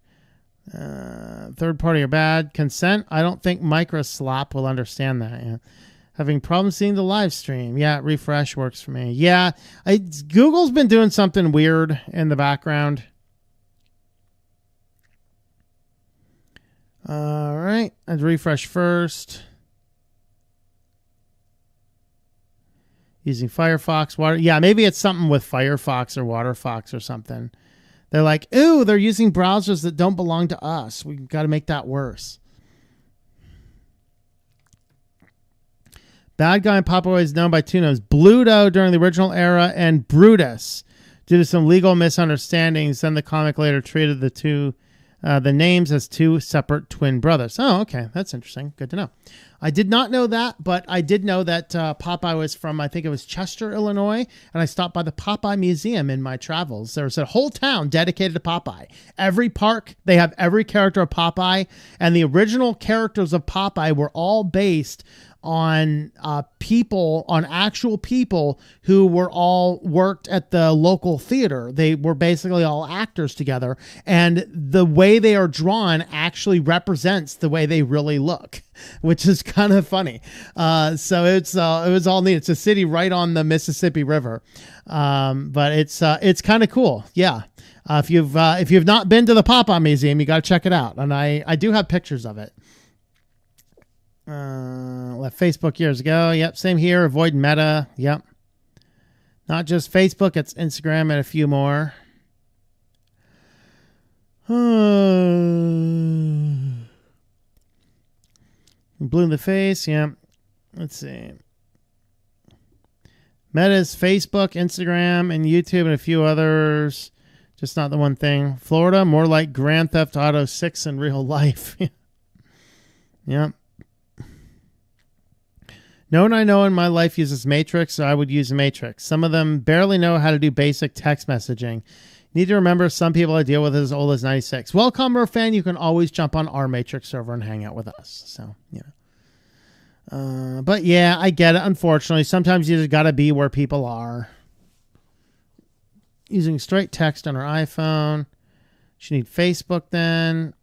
Third party are bad. Consent? I don't think Microslop will understand that. Yeah. Having problems seeing the live stream. Yeah, refresh works for me. Yeah, Google's been doing something weird in the background. All right, I'd refresh first. Using Firefox. Yeah, maybe it's something with Firefox or WaterFox or something. They're like, ooh, they're using browsers that don't belong to us. We've got to make that worse. Bad guy in Popeye is known by two names: Bluto during the original era and Brutus. Due to some legal misunderstandings, then the comic later treated the names as two separate twin brothers. Oh, okay. That's interesting. Good to know. I did not know that, but I did know that Popeye was from, I think it was Chester, Illinois, and I stopped by the Popeye Museum in my travels. There was a whole town dedicated to Popeye. Every park, they have every character of Popeye, and the original characters of Popeye were all based on actual people who were all worked at the local theater. They were basically all actors together, and the way they are drawn actually represents the way they really look, which is kind of funny. So it was all neat. It's a city right on the Mississippi River, but it's kind of cool. Yeah. If you've not been to the Popeye Museum, you got to check it out, and I do have pictures of it. Left Facebook years ago. Yep, same here. Avoid Meta. Yep. Not just Facebook, it's Instagram and a few more. Blue in the face. Yep. Let's see. Meta's Facebook, Instagram, and YouTube, and a few others. Just not the one thing. Florida, more like Grand Theft Auto 6 in real life. Yep. No one I know in my life uses Matrix, so I would use Matrix. Some of them barely know how to do basic text messaging. Need to remember some people I deal with as old as 96. Well, Combo fan, you can always jump on our Matrix server and hang out with us. So, but yeah, I get it. Unfortunately, sometimes you just got to be where people are. Using straight text on her iPhone. She need Facebook then.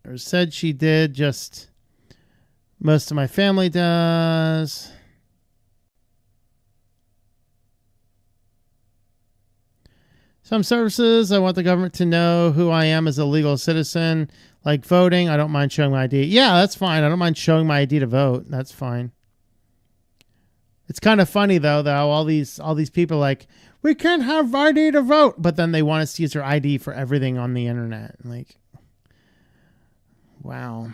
Or said she did, just most of my family does. Some services, I want the government to know who I am as a legal citizen. Like voting, I don't mind showing my ID. Yeah, that's fine. I don't mind showing my ID to vote. That's fine. It's kind of funny though all these people are like, we can't have ID to vote, but then they want us to use their ID for everything on the internet. Like, wow.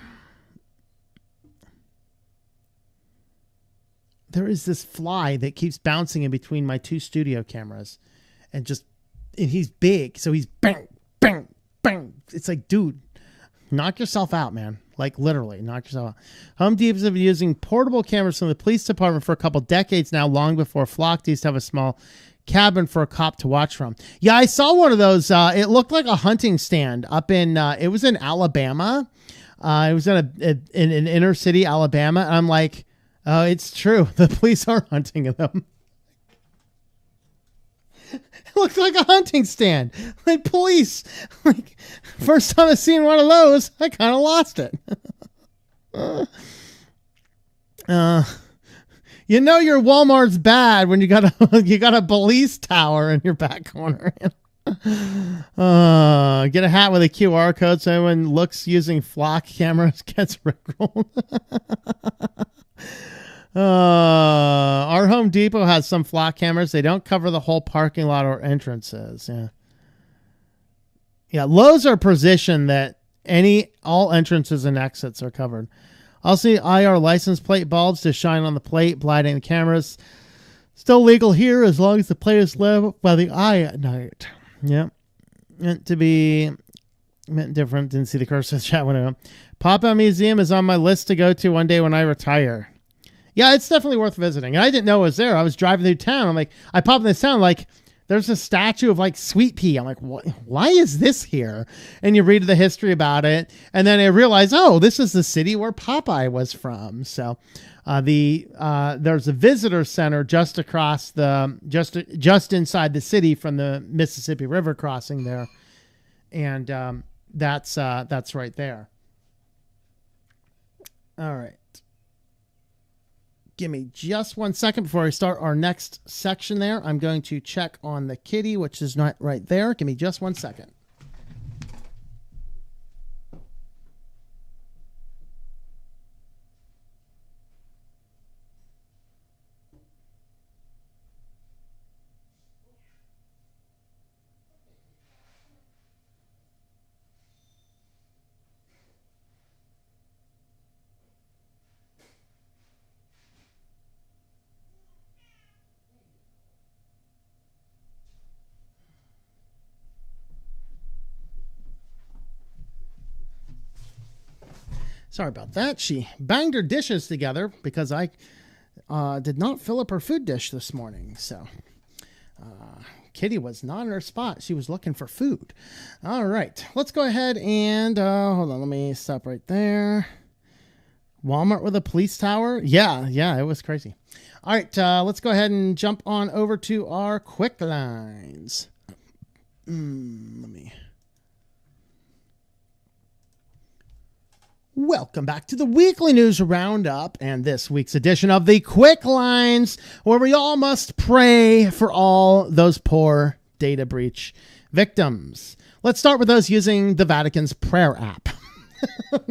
There is this fly that keeps bouncing in between my two studio cameras, and he's big, so he's bang, bang, bang. It's like, dude, knock yourself out, man. Like, literally, knock yourself out. Home Depot's been using portable cameras from the police department for a couple decades now, long before Flock used to have a small cabin for a cop to watch from. Yeah, I saw one of those. It looked like a hunting stand up in, it was in Alabama. It was in an inner city, Alabama. And I'm like, oh, it's true. The police are hunting them. It looked like a hunting stand. Like, police. Like, first time I've seen one of those, I kind of lost it. You know your Walmart's bad when you got a police tower in your back corner. Get a hat with a QR code so anyone looks using Flock cameras gets rickrolled. Our Home Depot has some Flock cameras. They don't cover the whole parking lot or entrances. Yeah. Lowe's are positioned that all entrances and exits are covered. Also, IR license plate bulbs to shine on the plate, blinding the cameras. Still legal here as long as the plate is lit by the eye at night. Yep. Meant different. Didn't see the cursor chat window. Pop-Up Museum is on my list to go to one day when I retire. Yeah, it's definitely worth visiting. And I didn't know it was there. I was driving through town. I'm like, I popped in this town, like, there's a statue of like Sweet Pea. I'm like, what? Why is this here? And you read the history about it. And then I realized, oh, this is the city where Popeye was from. So there's a visitor center just across just inside the city from the Mississippi River crossing there. And that's right there. All right. Give me just 1 second before I start our next section there. I'm going to check on the kitty, which is not right there. Give me just 1 second. Sorry about that. She banged her dishes together because I did not fill up her food dish this morning. So Kitty was not in her spot. She was looking for food. All right. Let's go ahead and hold on. Let me stop right there. Walmart with a police tower. Yeah, it was crazy. All right. Let's go ahead and jump on over to our quick lines. Welcome back to the weekly news roundup and this week's edition of the Quick Lines, where we all must pray for all those poor data breach victims. Let's start with those using the Vatican's prayer app.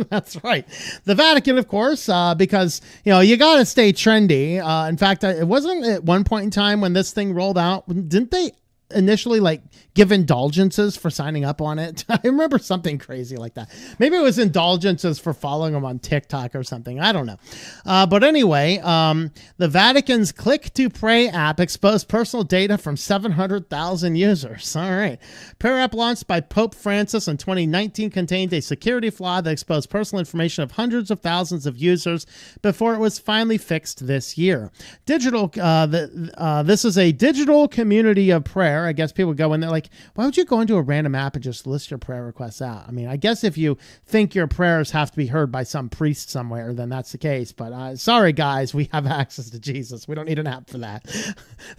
That's right. The Vatican, of course, because, you got to stay trendy. In fact, it wasn't at one point in time when this thing rolled out. Didn't they initially like give indulgences for signing up on it? I remember something crazy like that. Maybe it was indulgences for following them on TikTok or something. I don't know. But anyway, the Vatican's Click to Pray app exposed personal data from 700,000 users. All right. Prayer app launched by Pope Francis in 2019 contained a security flaw that exposed personal information of hundreds of thousands of users before it was finally fixed this year. This is a digital community of prayer. I guess people go in there like, why would you go into a random app and just list your prayer requests out? I mean, I guess if you think your prayers have to be heard by some priest somewhere, then that's the case. But sorry, guys, we have access to Jesus. We don't need an app for that.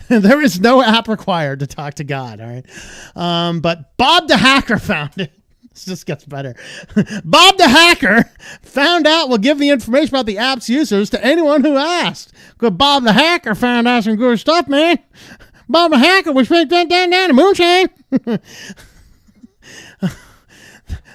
There is no app required to talk to God. All right. But Bob the Hacker found it. This just gets better. Bob the Hacker found out will give the information about the app's users to anyone who asked. Because Bob the Hacker found out some good stuff, man. Bob the Hacker was down the moonshine.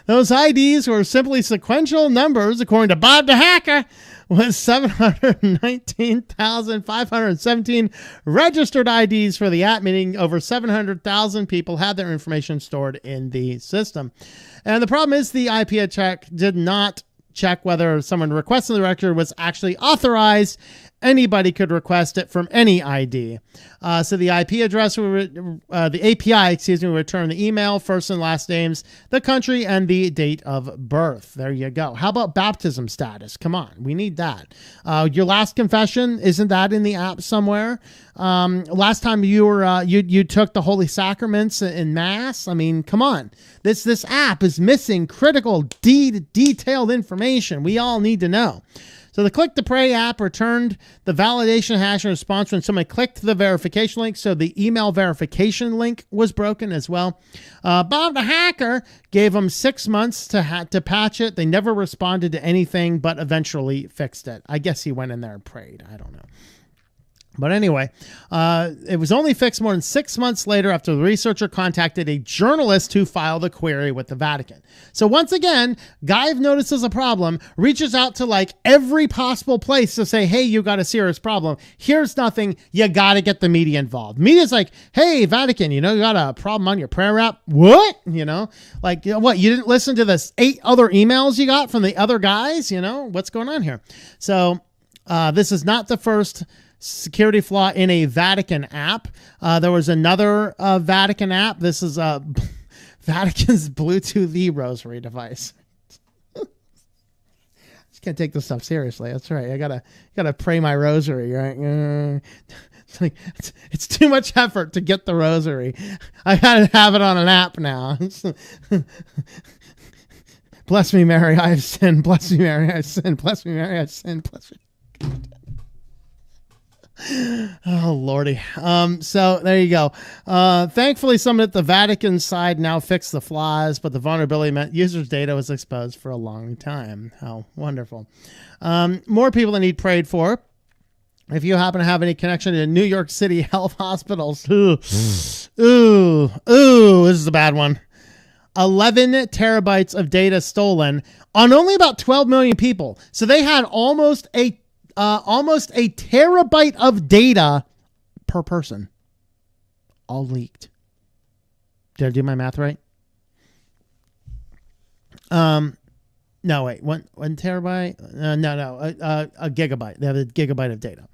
Those IDs were simply sequential numbers, according to Bob the Hacker, with 719,517 registered IDs for the app, meaning over 700,000 people had their information stored in the system. And the problem is the IP check did not check whether someone requesting the record was actually authorized. Anybody could request it from any ID. So the IP address, the API, will return the email, first and last names, the country, and the date of birth. There you go. How about baptism status? Come on, we need that. Your last confession, isn't that in the app somewhere? Last time you were you took the Holy Sacraments in Mass. I mean, come on. This app is missing critical, detailed information we all need to know. So the Click to Pray app returned the validation hash in response when somebody clicked the verification link. So the email verification link was broken as well. Bob the Hacker gave them 6 months to patch it. They never responded to anything, but eventually fixed it. I guess he went in there and prayed. I don't know. But anyway, it was only fixed more than 6 months later after the researcher contacted a journalist who filed a query with the Vatican. So once again, guy notices a problem, reaches out to like every possible place to say, hey, you got a serious problem. Here's nothing. You got to get the media involved. Media's like, hey, Vatican, you got a problem on your prayer app? What? Like, what? You didn't listen to the 8 other emails you got from the other guys? What's going on here? So this is not the first security flaw in a Vatican app. There was another Vatican app. This is Vatican's Bluetooth e-rosary device. Just can't take this stuff seriously. That's right. I gotta pray my rosary, right? It's too much effort to get the rosary. I gotta have it on an app now. Bless me, Mary, I have sinned. Bless me, Mary, I have sinned. Bless me, Mary, I have sinned. Bless me. Oh, Lordy. So there you go. Thankfully, someone at the Vatican side now fixed the flaws, but the vulnerability meant users' data was exposed for a long time. How wonderful. More people that need prayed for. If you happen to have any connection to New York City health hospitals, this is a bad one. 11 terabytes of data stolen on only about 12 million people. So they had almost a terabyte of data per person, all leaked. Did I do my math right? No, wait, one terabyte? A gigabyte. They have a gigabyte of data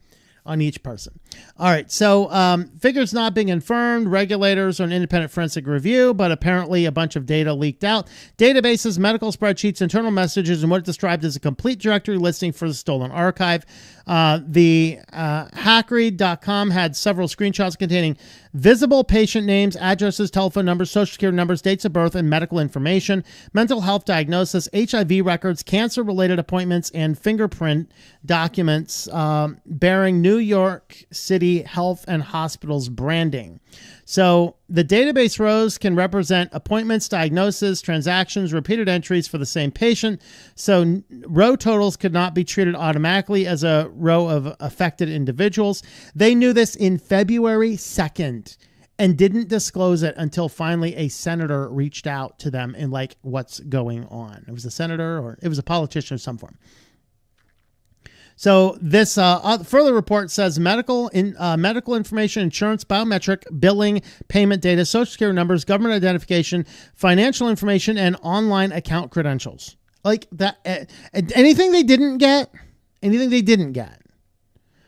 on each person. All right, so figures not being confirmed, regulators or an independent forensic review, but apparently a bunch of data leaked out. Databases, medical spreadsheets, internal messages, and what it described as a complete directory listing for the stolen archive. The hackread.com had several screenshots containing visible patient names, addresses, telephone numbers, social security numbers, dates of birth, and medical information, mental health diagnosis, HIV records, cancer-related appointments, and fingerprint documents bearing New York City Health and Hospitals branding. So the database rows can represent appointments, diagnoses, transactions, repeated entries for the same patient. So row totals could not be treated automatically as a row of affected individuals. They knew this in February 2nd and didn't disclose it until finally a senator reached out to them and like, what's going on? It was a senator or it was a politician of some form. So this further report says medical information, insurance, biometric, billing, payment data, social security numbers, government identification, financial information, and online account credentials. Like that, anything they didn't get.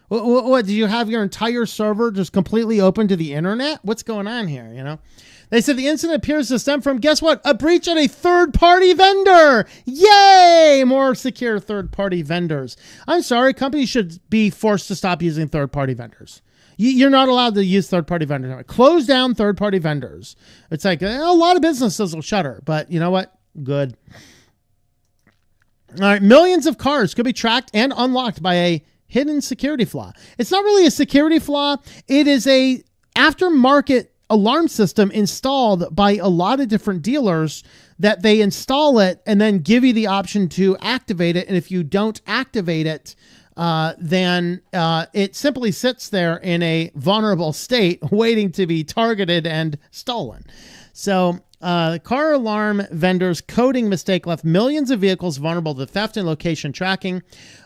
What, did you have your entire server just completely open to the internet? What's going on here? You know, they said the incident appears to stem from, guess what? A breach at a third-party vendor. Yay! More secure third-party vendors. I'm sorry, companies should be forced to stop using third-party vendors. You're not allowed to use third-party vendors. Close down third-party vendors. It's like a lot of businesses will shutter, but you know what? Good. All right, millions of cars could be tracked and unlocked by a hidden security flaw. It's not really a security flaw. It is a aftermarket alarm system installed by a lot of different dealers that they install it and then give you the option to activate it. And if you don't activate it, then it simply sits there in a vulnerable state waiting to be targeted and stolen. So car alarm vendors' coding mistake left millions of vehicles vulnerable to theft and location tracking.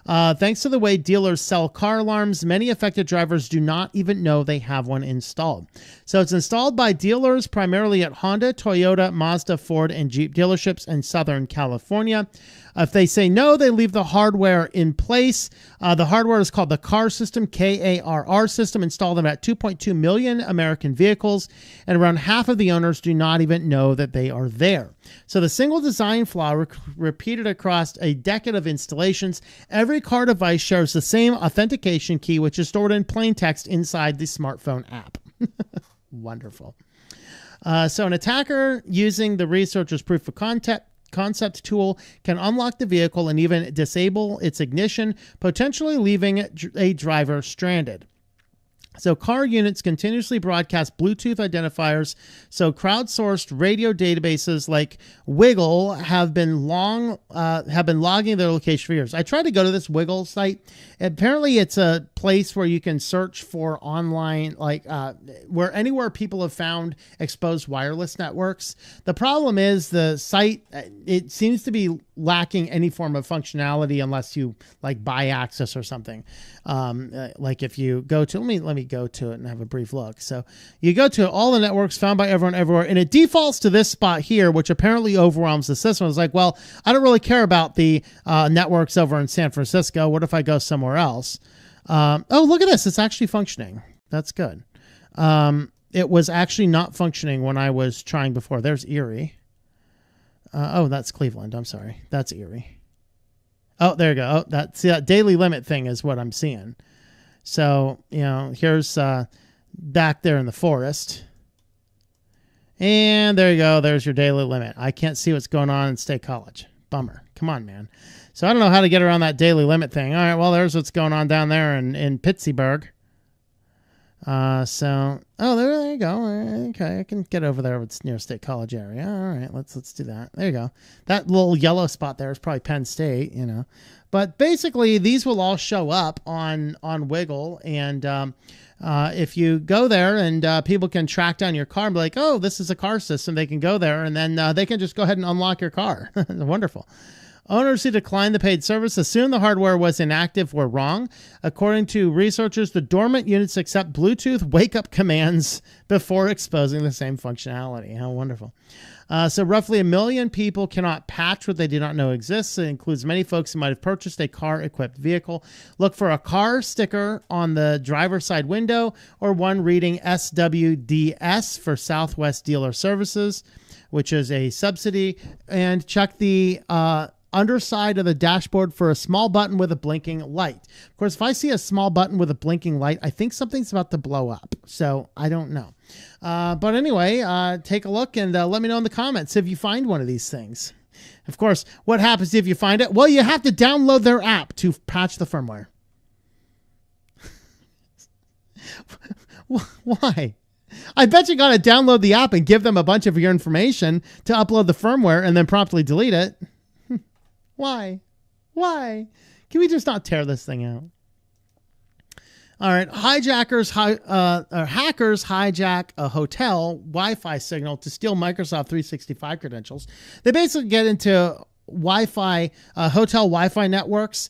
Thanks to the way dealers sell car alarms, many affected drivers do not even know they have one installed. So it's installed by dealers primarily at Honda, Toyota, Mazda, Ford, and Jeep dealerships in Southern California. If they say no, they leave the hardware in place. The hardware is called the CARR system, K-A-R-R system, installed in about 2.2 million American vehicles, and around half of the owners do not even know that they are there. So the single design flaw repeated across a decade of installations. Every car device shares the same authentication key, which is stored in plain text inside the smartphone app. Wonderful. So an attacker using the researcher's proof of concept tool can unlock the vehicle and even disable its ignition, potentially leaving a driver stranded. So car units continuously broadcast Bluetooth identifiers. So crowdsourced radio databases like Wiggle have been logging their location for years. I tried to go to this Wiggle site. Apparently, it's a place where you can search for online, where anywhere people have found exposed wireless networks. The problem is the site, it seems to be lacking any form of functionality unless you buy access or something. Like if you go to, let me go to it and have a brief look. So you go to all the networks found by everyone everywhere, and it defaults to this spot here, which apparently overwhelms the system. It's like, well, I don't really care about the networks over in San Francisco. What if I go somewhere else? Oh, look at this. It's actually functioning. That's good. It was actually not functioning when I was trying before. There's Erie. Oh, that's Cleveland. I'm sorry. That's Erie. Oh, there you go. Oh, that daily limit thing is what I'm seeing. So, here's back there in the forest. And there you go. There's your daily limit. I can't see what's going on in State College. Bummer. Come on, man. So I don't know how to get around that daily limit thing. All right, well, there's what's going on down there in Pittsburgh. There you go. Okay, I can get over there. It's near State College area. All right, let's do that. There you go. That little yellow spot there is probably Penn State, But basically, these will all show up on Wiggle, and if you go there and people can track down your car and be like, oh, this is a car system, they can go there, and then they can just go ahead and unlock your car. Wonderful. Owners who declined the paid service assumed the hardware was inactive were wrong. According to researchers, the dormant units accept Bluetooth wake-up commands before exposing the same functionality. How wonderful. So roughly 1 million people cannot patch what they do not know exists. It includes many folks who might have purchased a car-equipped vehicle. Look for a car sticker on the driver's side window or one reading SWDS for Southwest Dealer Services, which is a subsidy, and check the underside of the dashboard for a small button with a blinking light. Of course, if I see a small button with a blinking light, I think something's about to blow up. So I don't know. But anyway, take a look and let me know in the comments if you find one of these things. Of course, what happens if you find it? Well, you have to download their app to patch the firmware. Why? I bet you got to download the app and give them a bunch of your information to upload the firmware and then promptly delete it. Why? Can we just not tear this thing out? All right. Hackers hijack a hotel Wi-Fi signal to steal Microsoft 365 credentials. They basically get into Wi-Fi, hotel Wi-Fi networks,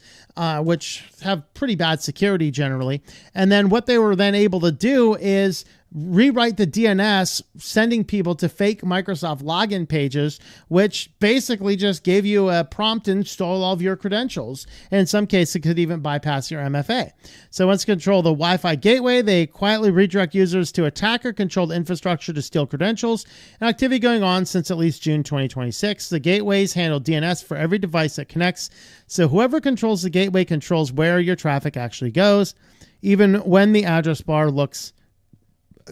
which have pretty bad security generally. And then what they were then able to do is rewrite the DNS, sending people to fake Microsoft login pages, which basically just gave you a prompt and stole all of your credentials. And in some cases, it could even bypass your MFA. So once control the Wi-Fi gateway, they quietly redirect users to attacker-controlled infrastructure to steal credentials. An activity going on since at least June 2026. The gateways handle DNS for every device that connects. So whoever controls the gateway controls where your traffic actually goes, even when the address bar looks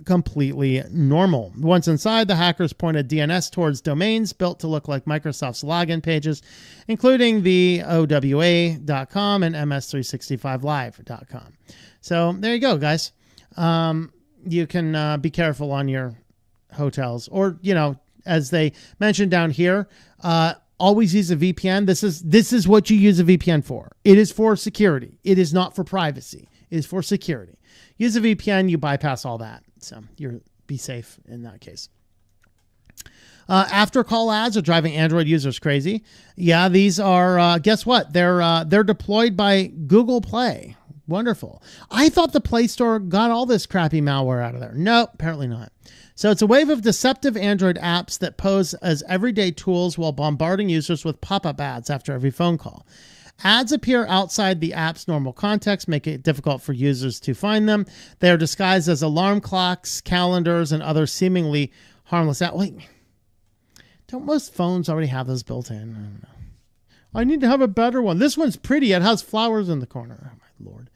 completely normal. Once inside, the hackers pointed DNS towards domains built to look like Microsoft's login pages, including the OWA.com and MS365Live.com. So there you go, guys. You can be careful on your hotels, or, as they mentioned down here, always use a VPN. This is what you use a VPN for. It is for security. It is not for privacy. It is for security. Use a VPN, you bypass all that. So you'll be safe in that case. After call ads are driving Android users crazy. Yeah, these are, guess what? They're deployed by Google Play. Wonderful. I thought the Play Store got all this crappy malware out of there. Nope, apparently not. So it's a wave of deceptive Android apps that pose as everyday tools while bombarding users with pop-up ads after every phone call. Ads appear outside the app's normal context, making it difficult for users to find them. They are disguised as alarm clocks, calendars, and other seemingly harmless apps. Wait, don't most phones already have those built in? I don't know. I need to have a better one. This one's pretty. It has flowers in the corner. Oh, my Lord.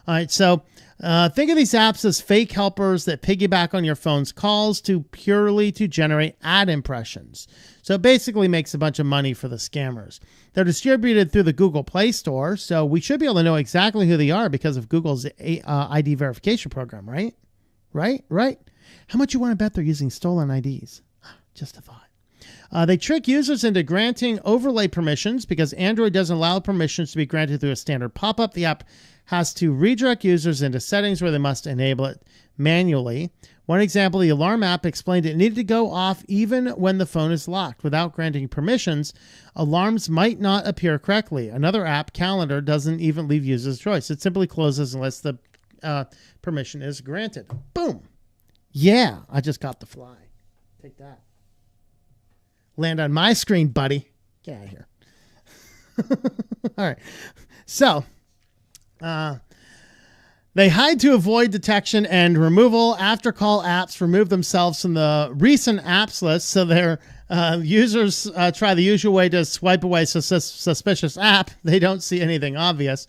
All right, so think of these apps as fake helpers that piggyback on your phone's calls purely to generate ad impressions. So it basically makes a bunch of money for the scammers. They're distributed through the Google Play Store, so we should be able to know exactly who they are because of Google's ID verification program, right? Right? How much you want to bet they're using stolen IDs? Just a thought. They trick users into granting overlay permissions because Android doesn't allow permissions to be granted through a standard pop-up. The app has to redirect users into settings where they must enable it manually. One example, the alarm app explained it needed to go off even when the phone is locked. Without granting permissions, alarms might not appear correctly. Another app, Calendar, doesn't even leave users choice. It simply closes unless the permission is granted. Boom. Yeah, I just got the fly. Take that. Land on my screen, buddy. Get out of here. All right. So, they hide to avoid detection and removal. After call apps remove themselves from the recent apps list, so their users try the usual way to swipe away suspicious app. They don't see anything obvious.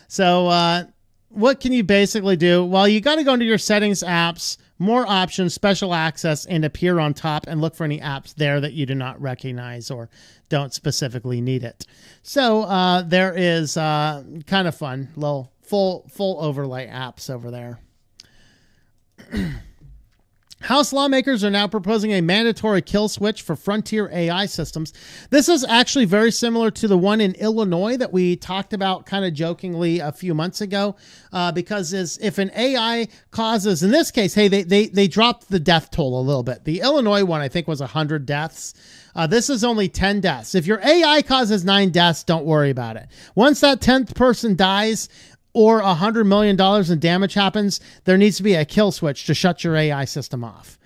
So what can you basically do? Well, you got to go into your settings, apps, more options, special access, and appear on top and look for any apps there that you do not recognize or don't specifically need it. So there is kind of fun little full overlay apps over there. House lawmakers are now proposing a mandatory kill switch for frontier AI systems. This is actually very similar to the one in Illinois that we talked about kind of jokingly a few months ago, because if an AI causes, in this case, hey, they dropped the death toll a little bit. The Illinois one, I think, was 100 deaths. This is only 10 deaths. If your AI causes 9 deaths, don't worry about it. Once that 10th person dies, or $100 million in damage happens, there needs to be a kill switch to shut your AI system off.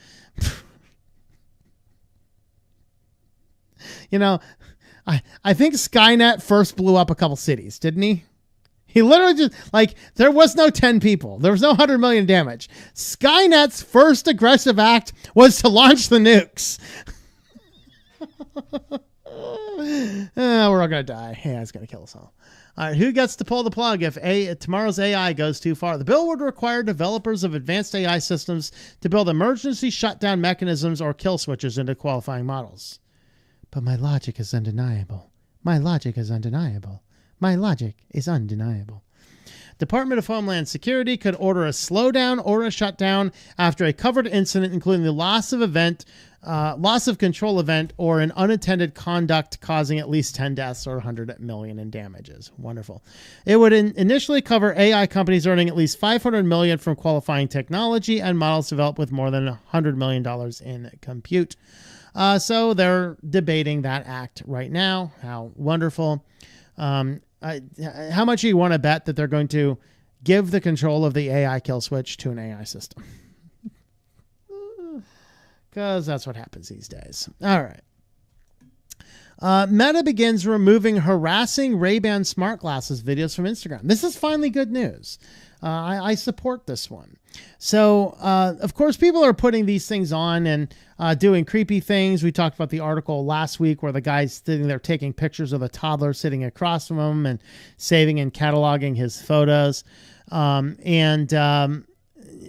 I think Skynet first blew up a couple cities, didn't he? He literally just, there was no 10 people. There was no 100 million damage. Skynet's first aggressive act was to launch the nukes. We're all going to die. Yeah, it's going to kill us all. All right, who gets to pull the plug if tomorrow's AI goes too far? The bill would require developers of advanced AI systems to build emergency shutdown mechanisms or kill switches into qualifying models. But my logic is undeniable. My logic is undeniable. My logic is undeniable. Department of Homeland Security could order a slowdown or a shutdown after a covered incident, including the loss of control event, or an unintended conduct causing at least 10 deaths or 100 million in damages. Wonderful. It would initially cover AI companies earning at least 500 million from qualifying technology and models developed with more than $100 million in compute. So they're debating that act right now. How wonderful. How much do you want to bet that they're going to give the control of the AI kill switch to an AI system? Because that's what happens these days. All right. Meta begins removing harassing Ray-Ban smart glasses videos from Instagram. This is finally good news. I support this one. So, of course, people are putting these things on and doing creepy things. We talked about the article last week where the guy's sitting there taking pictures of the toddler sitting across from him and saving and cataloging his photos.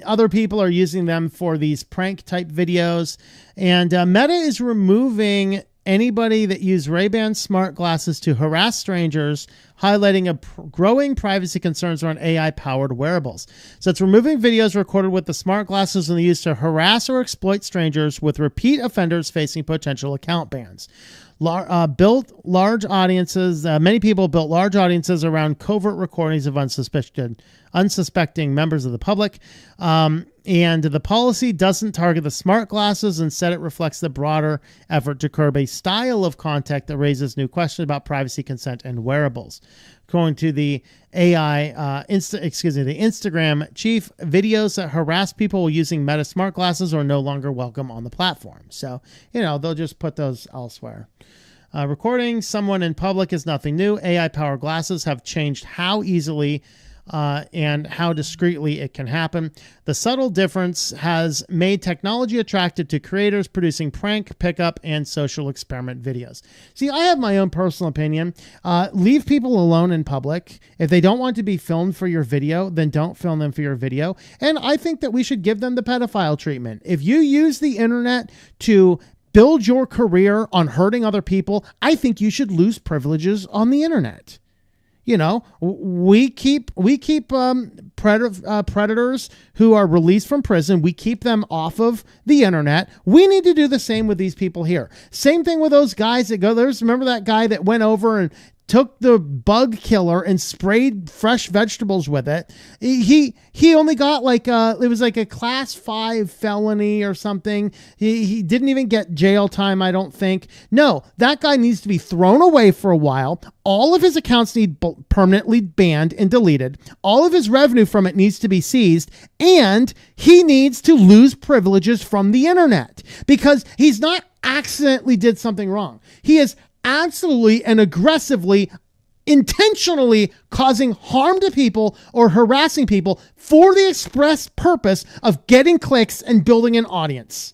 Other people are using them for these prank type videos. And Meta is removing anybody that used Ray-Ban smart glasses to harass strangers, highlighting growing privacy concerns around AI-powered wearables. So it's removing videos recorded with the smart glasses and used to harass or exploit strangers, with repeat offenders facing potential account bans. Built large audiences. Many people built large audiences around covert recordings of unsuspecting members of the public. And the policy doesn't target the smart glasses. Instead, it reflects the broader effort to curb a style of content that raises new questions about privacy, consent, and wearables. According to the Instagram chief, videos that harass people using Meta smart glasses are no longer welcome on the platform. So, they'll just put those elsewhere. Recording someone in public is nothing new. AI-powered glasses have changed how easily and how discreetly it can happen. The subtle difference has made technology attractive to creators producing prank, pickup, and social experiment videos. See, I have my own personal opinion. Leave people alone in public. If they don't want to be filmed for your video, then don't film them for your video. And I think that we should give them the pedophile treatment. If you use the internet to build your career on hurting other people, I think you should lose privileges on the internet. We keep predators who are released from prison. We keep them off of the internet. We need to do the same with these people here. Same thing with those guys that go there. Remember that guy that went over and took the bug killer and sprayed fresh vegetables with it. He only got it was like a class 5 felony or something. He didn't even get jail time, I don't think. No, that guy needs to be thrown away for a while. All of his accounts need permanently banned and deleted. All of his revenue from it needs to be seized, and he needs to lose privileges from the internet because he's not accidentally did something wrong. He is absolutely and aggressively, intentionally causing harm to people or harassing people for the express purpose of getting clicks and building an audience.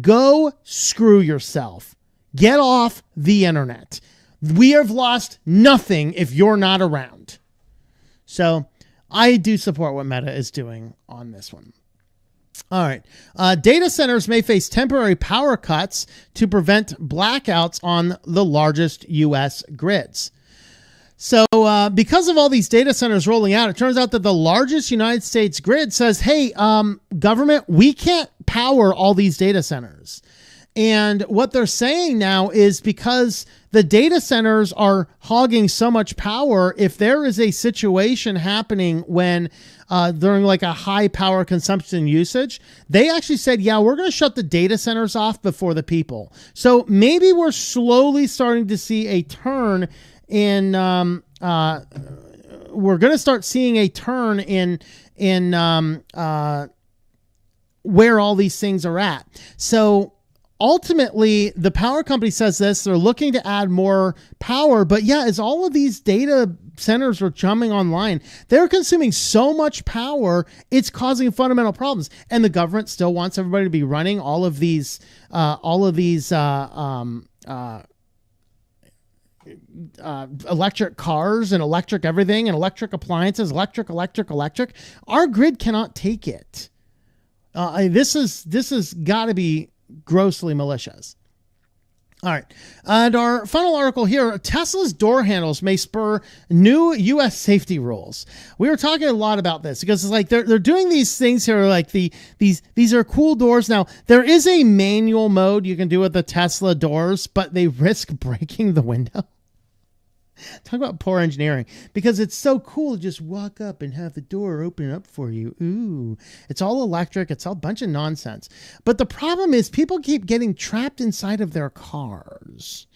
Go screw yourself. Get off the internet. We have lost nothing if you're not around. So I do support what Meta is doing on this one. All right. Data centers may face temporary power cuts to prevent blackouts on the largest U.S. grids. So because of all these data centers rolling out, it turns out that the largest United States grid says, hey, government, we can't power all these data centers. And what they're saying now is because the data centers are hogging so much power, if there is a situation happening when during like a high power consumption usage, they actually said, yeah, we're going to shut the data centers off before the people. So maybe we're slowly starting to see a turn in we're going to start seeing a turn in where all these things are at. So ultimately, the power company says this, they're looking to add more power, but yeah, as all of these data centers are coming online, they're consuming so much power, it's causing fundamental problems. And the government still wants everybody to be running all of these electric cars and electric everything and electric appliances, electric. Our grid cannot take it. This has got to be grossly malicious. All right. And our final article here, Tesla's door handles may spur new U.S. safety rules. We were talking a lot about this because it's like they're doing these things here, like these are cool doors. Now, there is a manual mode you can do with the Tesla doors, but they risk breaking the window. Talk about poor engineering, because it's so cool to just walk up and have the door open up for you. Ooh, it's all electric. It's all a bunch of nonsense. But the problem is people keep getting trapped inside of their cars.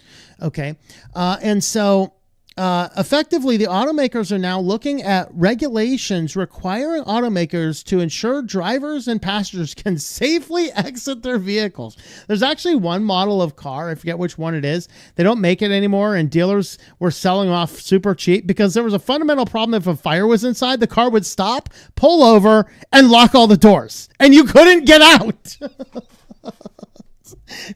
Okay. And so effectively, the automakers are now looking at regulations requiring automakers to ensure drivers and passengers can safely exit their vehicles. There's actually one model of car, I forget which one it is. They don't make it anymore, and dealers were selling off super cheap because there was a fundamental problem. If a fire was inside, the car would stop, pull over, and lock all the doors, and you couldn't get out.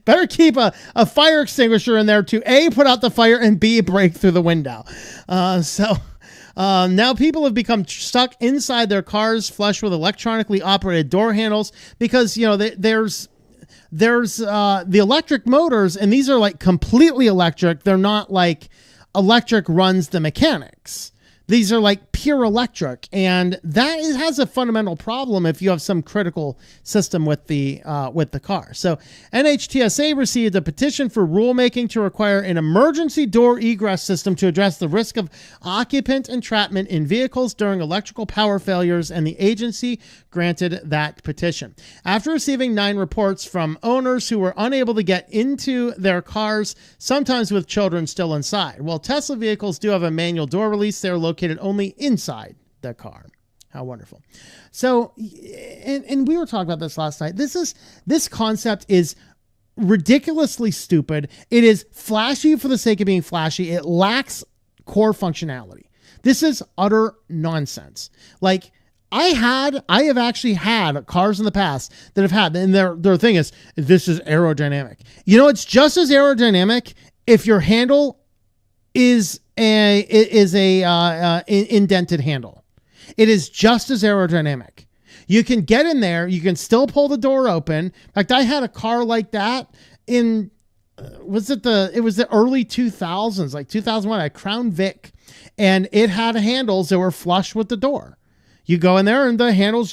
Better keep a fire extinguisher in there to A, put out the fire, and B, break through the window. Now people have become stuck inside their cars, flush with electronically operated door handles, because, you know, there's the electric motors, and these are like completely electric. They're not like electric runs the mechanics. These are like pure electric, and that has a fundamental problem if you have some critical system with the car. So NHTSA received a petition for rulemaking to require an emergency door egress system to address the risk of occupant entrapment in vehicles during electrical power failures, and the agency granted that petition. After receiving 9 reports from owners who were unable to get into their cars, sometimes with children still inside. Well, Tesla vehicles do have a manual door release. They're located only inside the car. How wonderful. So, and we were talking about this last night. This concept is ridiculously stupid. It is flashy for the sake of being flashy. It lacks core functionality. This is utter nonsense. Like, I have actually had cars in the past that have had, and their thing is, this is aerodynamic. You know, it's just as aerodynamic if your handle is a indented handle. It is just as aerodynamic. You can get in there. You can still pull the door open. In fact, I had a car like that in, it was the early 2000s, like 2001, a Crown Vic, and it had handles that were flush with the door. You go in there and the handles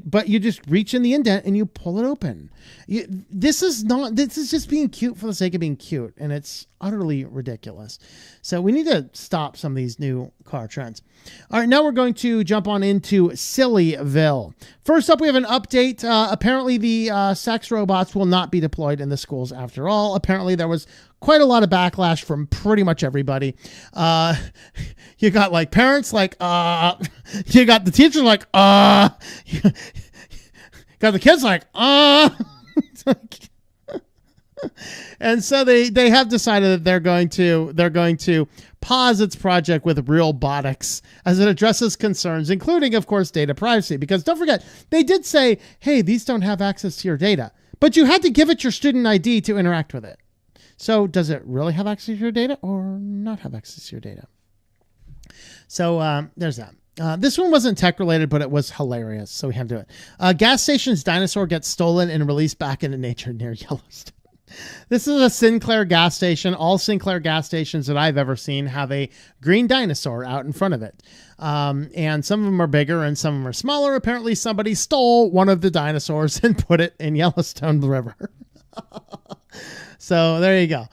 but you just reach in the indent and you pull it open. This is just being cute for the sake of being cute, and it's utterly ridiculous. So we need to stop some of these new car trends. All right, now we're going to jump on into Sillyville. First up, we have an update. Apparently the sex robots will not be deployed in the schools after all. Apparently there was quite a lot of backlash from pretty much everybody. You got like parents like, you got the teachers like, got the kids like, And so they have decided that they're going to pause its project with Realbotics as it addresses concerns, including, of course, data privacy. Because don't forget, they did say, hey, these don't have access to your data, but you had to give it your student ID to interact with it. So does it really have access to your data or not have access to your data? So there's that. This one wasn't tech related, but it was hilarious, so we had to do it. Gas station's dinosaur gets stolen and released back into nature near Yellowstone. This is a Sinclair gas station. All Sinclair gas stations that I've ever seen have a green dinosaur out in front of it. And some of them are bigger and some of them are smaller. Apparently somebody stole one of the dinosaurs and put it in Yellowstone River. So there you go.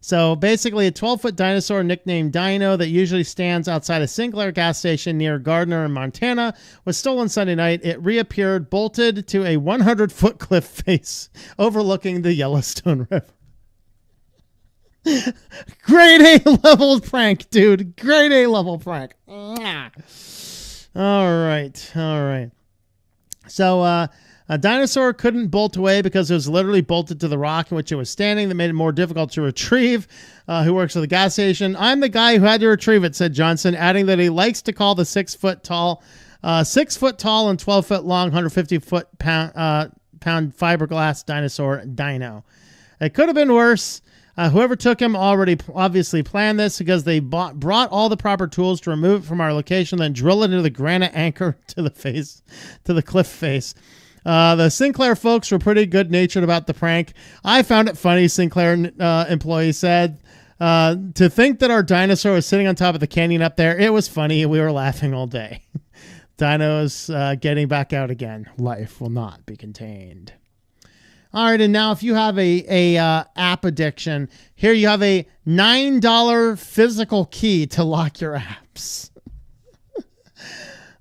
So basically a 12-foot dinosaur nicknamed Dino that usually stands outside a Sinclair gas station near Gardner in Montana was stolen Sunday night. It reappeared bolted to a 100-foot cliff face overlooking the Yellowstone River. Grade A level prank, dude. Grade A level prank. All right. So, a dinosaur couldn't bolt away because it was literally bolted to the rock in which it was standing. That made it more difficult to retrieve. Who works at the gas station? I'm the guy who had to retrieve it, said Johnson, adding that he likes to call the 6 foot tall and 12 foot long, 150 pound fiberglass dinosaur Dino. It could have been worse. Whoever took him already obviously planned this because they brought all the proper tools to remove it from our location, then drill it into the granite anchor to the cliff face. The Sinclair folks were pretty good-natured about the prank. I found it funny, Sinclair employee said. To think that our dinosaur was sitting on top of the canyon up there, it was funny. We were laughing all day. Dino's getting back out again. Life will not be contained. All right, and now if you have a app addiction, here you have a $9 physical key to lock your apps.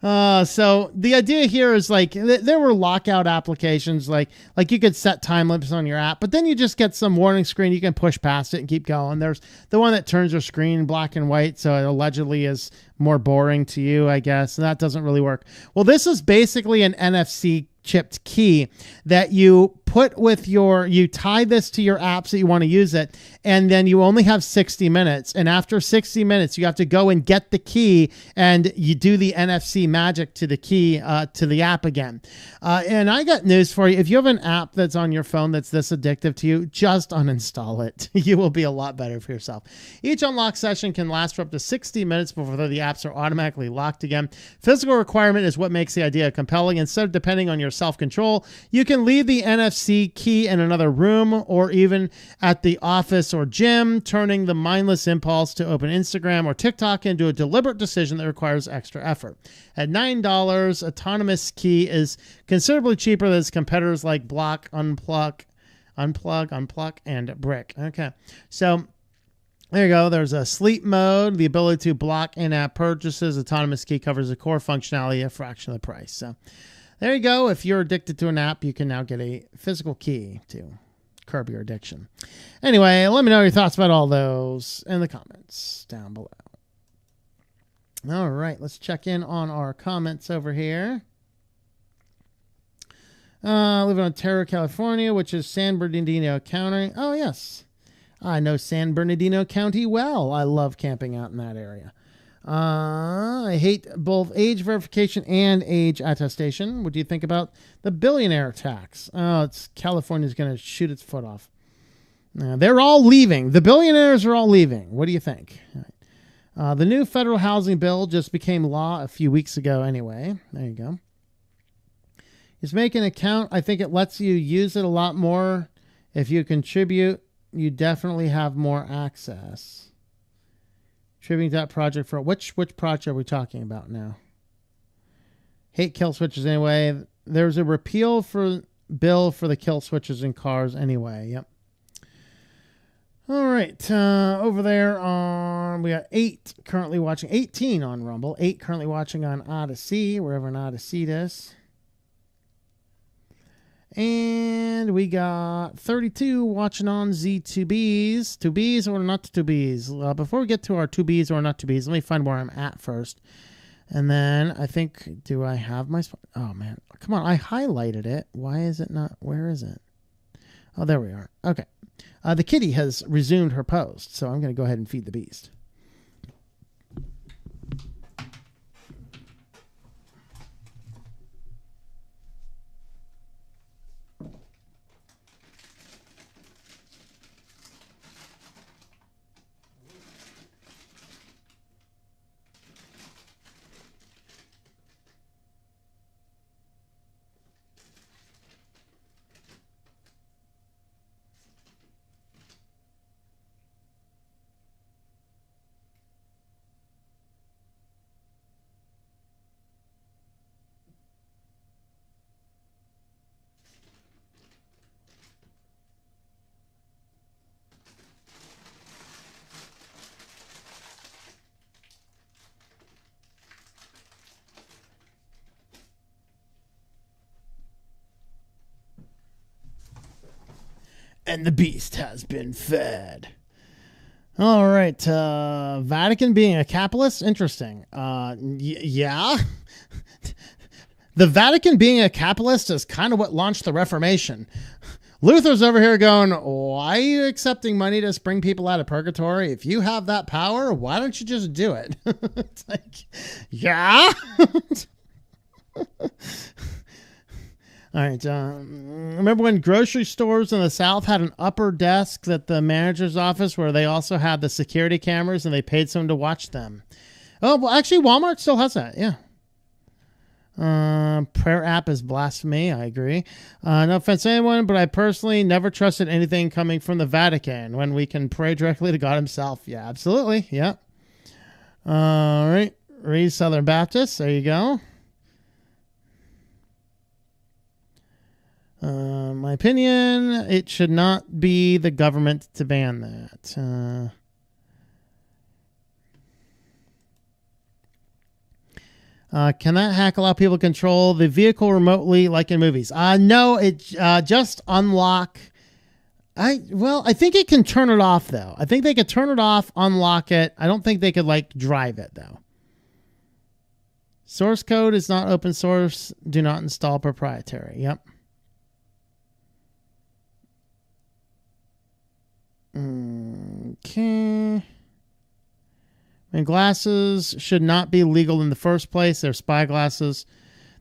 So the idea here is like there were lockout applications, like you could set time limits on your app, but then you just get some warning screen. You can push past it and keep going. There's the one that turns your screen black and white, so it allegedly is more boring to you, I guess, and that doesn't really work. Well, this is basically an NFC chipped key that you put with you tie this to your apps that you want to use it, and then you only have 60 minutes. And after 60 minutes, you have to go and get the key, and you do the NFC magic to the key, to the app again. And I got news for you. If you have an app that's on your phone that's this addictive to you, just uninstall it. You will be a lot better for yourself. Each unlock session can last for up to 60 minutes before the apps are automatically locked again. Physical requirement is what makes the idea compelling. Instead of depending on your self-control, you can leave the NFC key in another room or even at the office or gym, turning the mindless impulse to open Instagram or TikTok into a deliberate decision that requires extra effort. At $9, autonomous key is considerably cheaper than its competitors like Block, Unplug, and Brick. Okay, so there you go. There's a sleep mode, the ability to block in-app purchases. Autonomous key covers the core functionality at a fraction of the price. So there you go. If you're addicted to an app, you can now get a physical key to curb your addiction. Anyway, let me know your thoughts about all those in the comments down below. All right, let's check in on our comments over here. Living in Ontario, California, which is San Bernardino County. Oh, yes. I know San Bernardino County well. I love camping out in that area. I hate both age verification and age attestation. What do you think about the billionaire tax? Oh, California's going to shoot its foot off. They're all leaving. The billionaires are all leaving. What do you think? The new federal housing bill just became law a few weeks ago anyway. There you go. Just make an account. I think it lets you use it a lot more. If you contribute, you definitely have more access. Contributing to that project for which project are we talking about now? Hate kill switches anyway. There's a repeal for bill for the kill switches in cars anyway. Yep. All right. Over there on, we got 8 currently watching, 18 on Rumble, 8 currently watching on Odyssey, wherever an Odyssey is. And we got 32 watching on Z2Bs. 2Bs or not 2Bs? Before we get to our 2Bs or not 2Bs, let me find where I'm at first. And then I think, do I have my... Oh, man. Come on. I highlighted it. Why is it not... Where is it? Oh, there we are. Okay. The kitty has resumed her post, so I'm going to go ahead and feed the beast. And the beast has been fed. All right. Vatican being a capitalist? Interesting. Yeah. The Vatican being a capitalist is kind of what launched the Reformation. Luther's over here going, why are you accepting money to bring people out of purgatory? If you have that power, why don't you just do it? It's like, yeah. All right. Remember when grocery stores in the South had an upper desk at the manager's office where they also had the security cameras and they paid someone to watch them? Oh, well, actually, Walmart still has that. Yeah. Prayer app is blasphemy. I agree. No offense to anyone, but I personally never trusted anything coming from the Vatican when we can pray directly to God himself. Yeah, absolutely. Yeah. All right. Read Southern Baptist. There you go. My opinion, it should not be the government to ban that. Can that hack allow people to control the vehicle remotely like in movies? No, it just unlock. I think it can turn it off, though. I think they could turn it off, unlock it. I don't think they could, like, drive it, though. Source code is not open source. Do not install proprietary. Yep. Okay. And glasses should not be legal in the first place. They're spy glasses.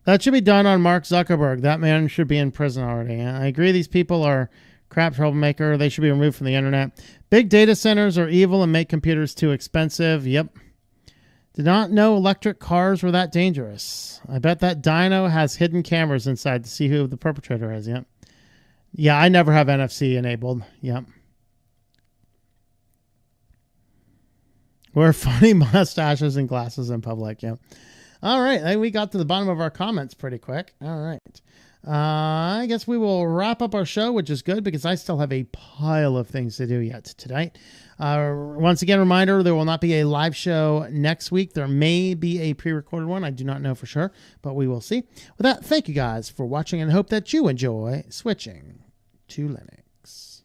That should be done on Mark Zuckerberg. That man should be in prison already. I agree these people are crap troublemaker. They should be removed from the internet. Big data centers are evil and make computers too expensive. Yep. Did not know electric cars were that dangerous. I bet that dyno has hidden cameras inside to see who the perpetrator is. Yep. Yeah, I never have NFC enabled. Yep. Wear funny mustaches and glasses in public. Yeah. All right. We got to the bottom of our comments pretty quick. All right. I guess we will wrap up our show, which is good because I still have a pile of things to do yet tonight. Once again, reminder, there will not be a live show next week. There may be a pre-recorded one. I do not know for sure, but we will see. With that, thank you guys for watching and hope that you enjoy switching to Linux.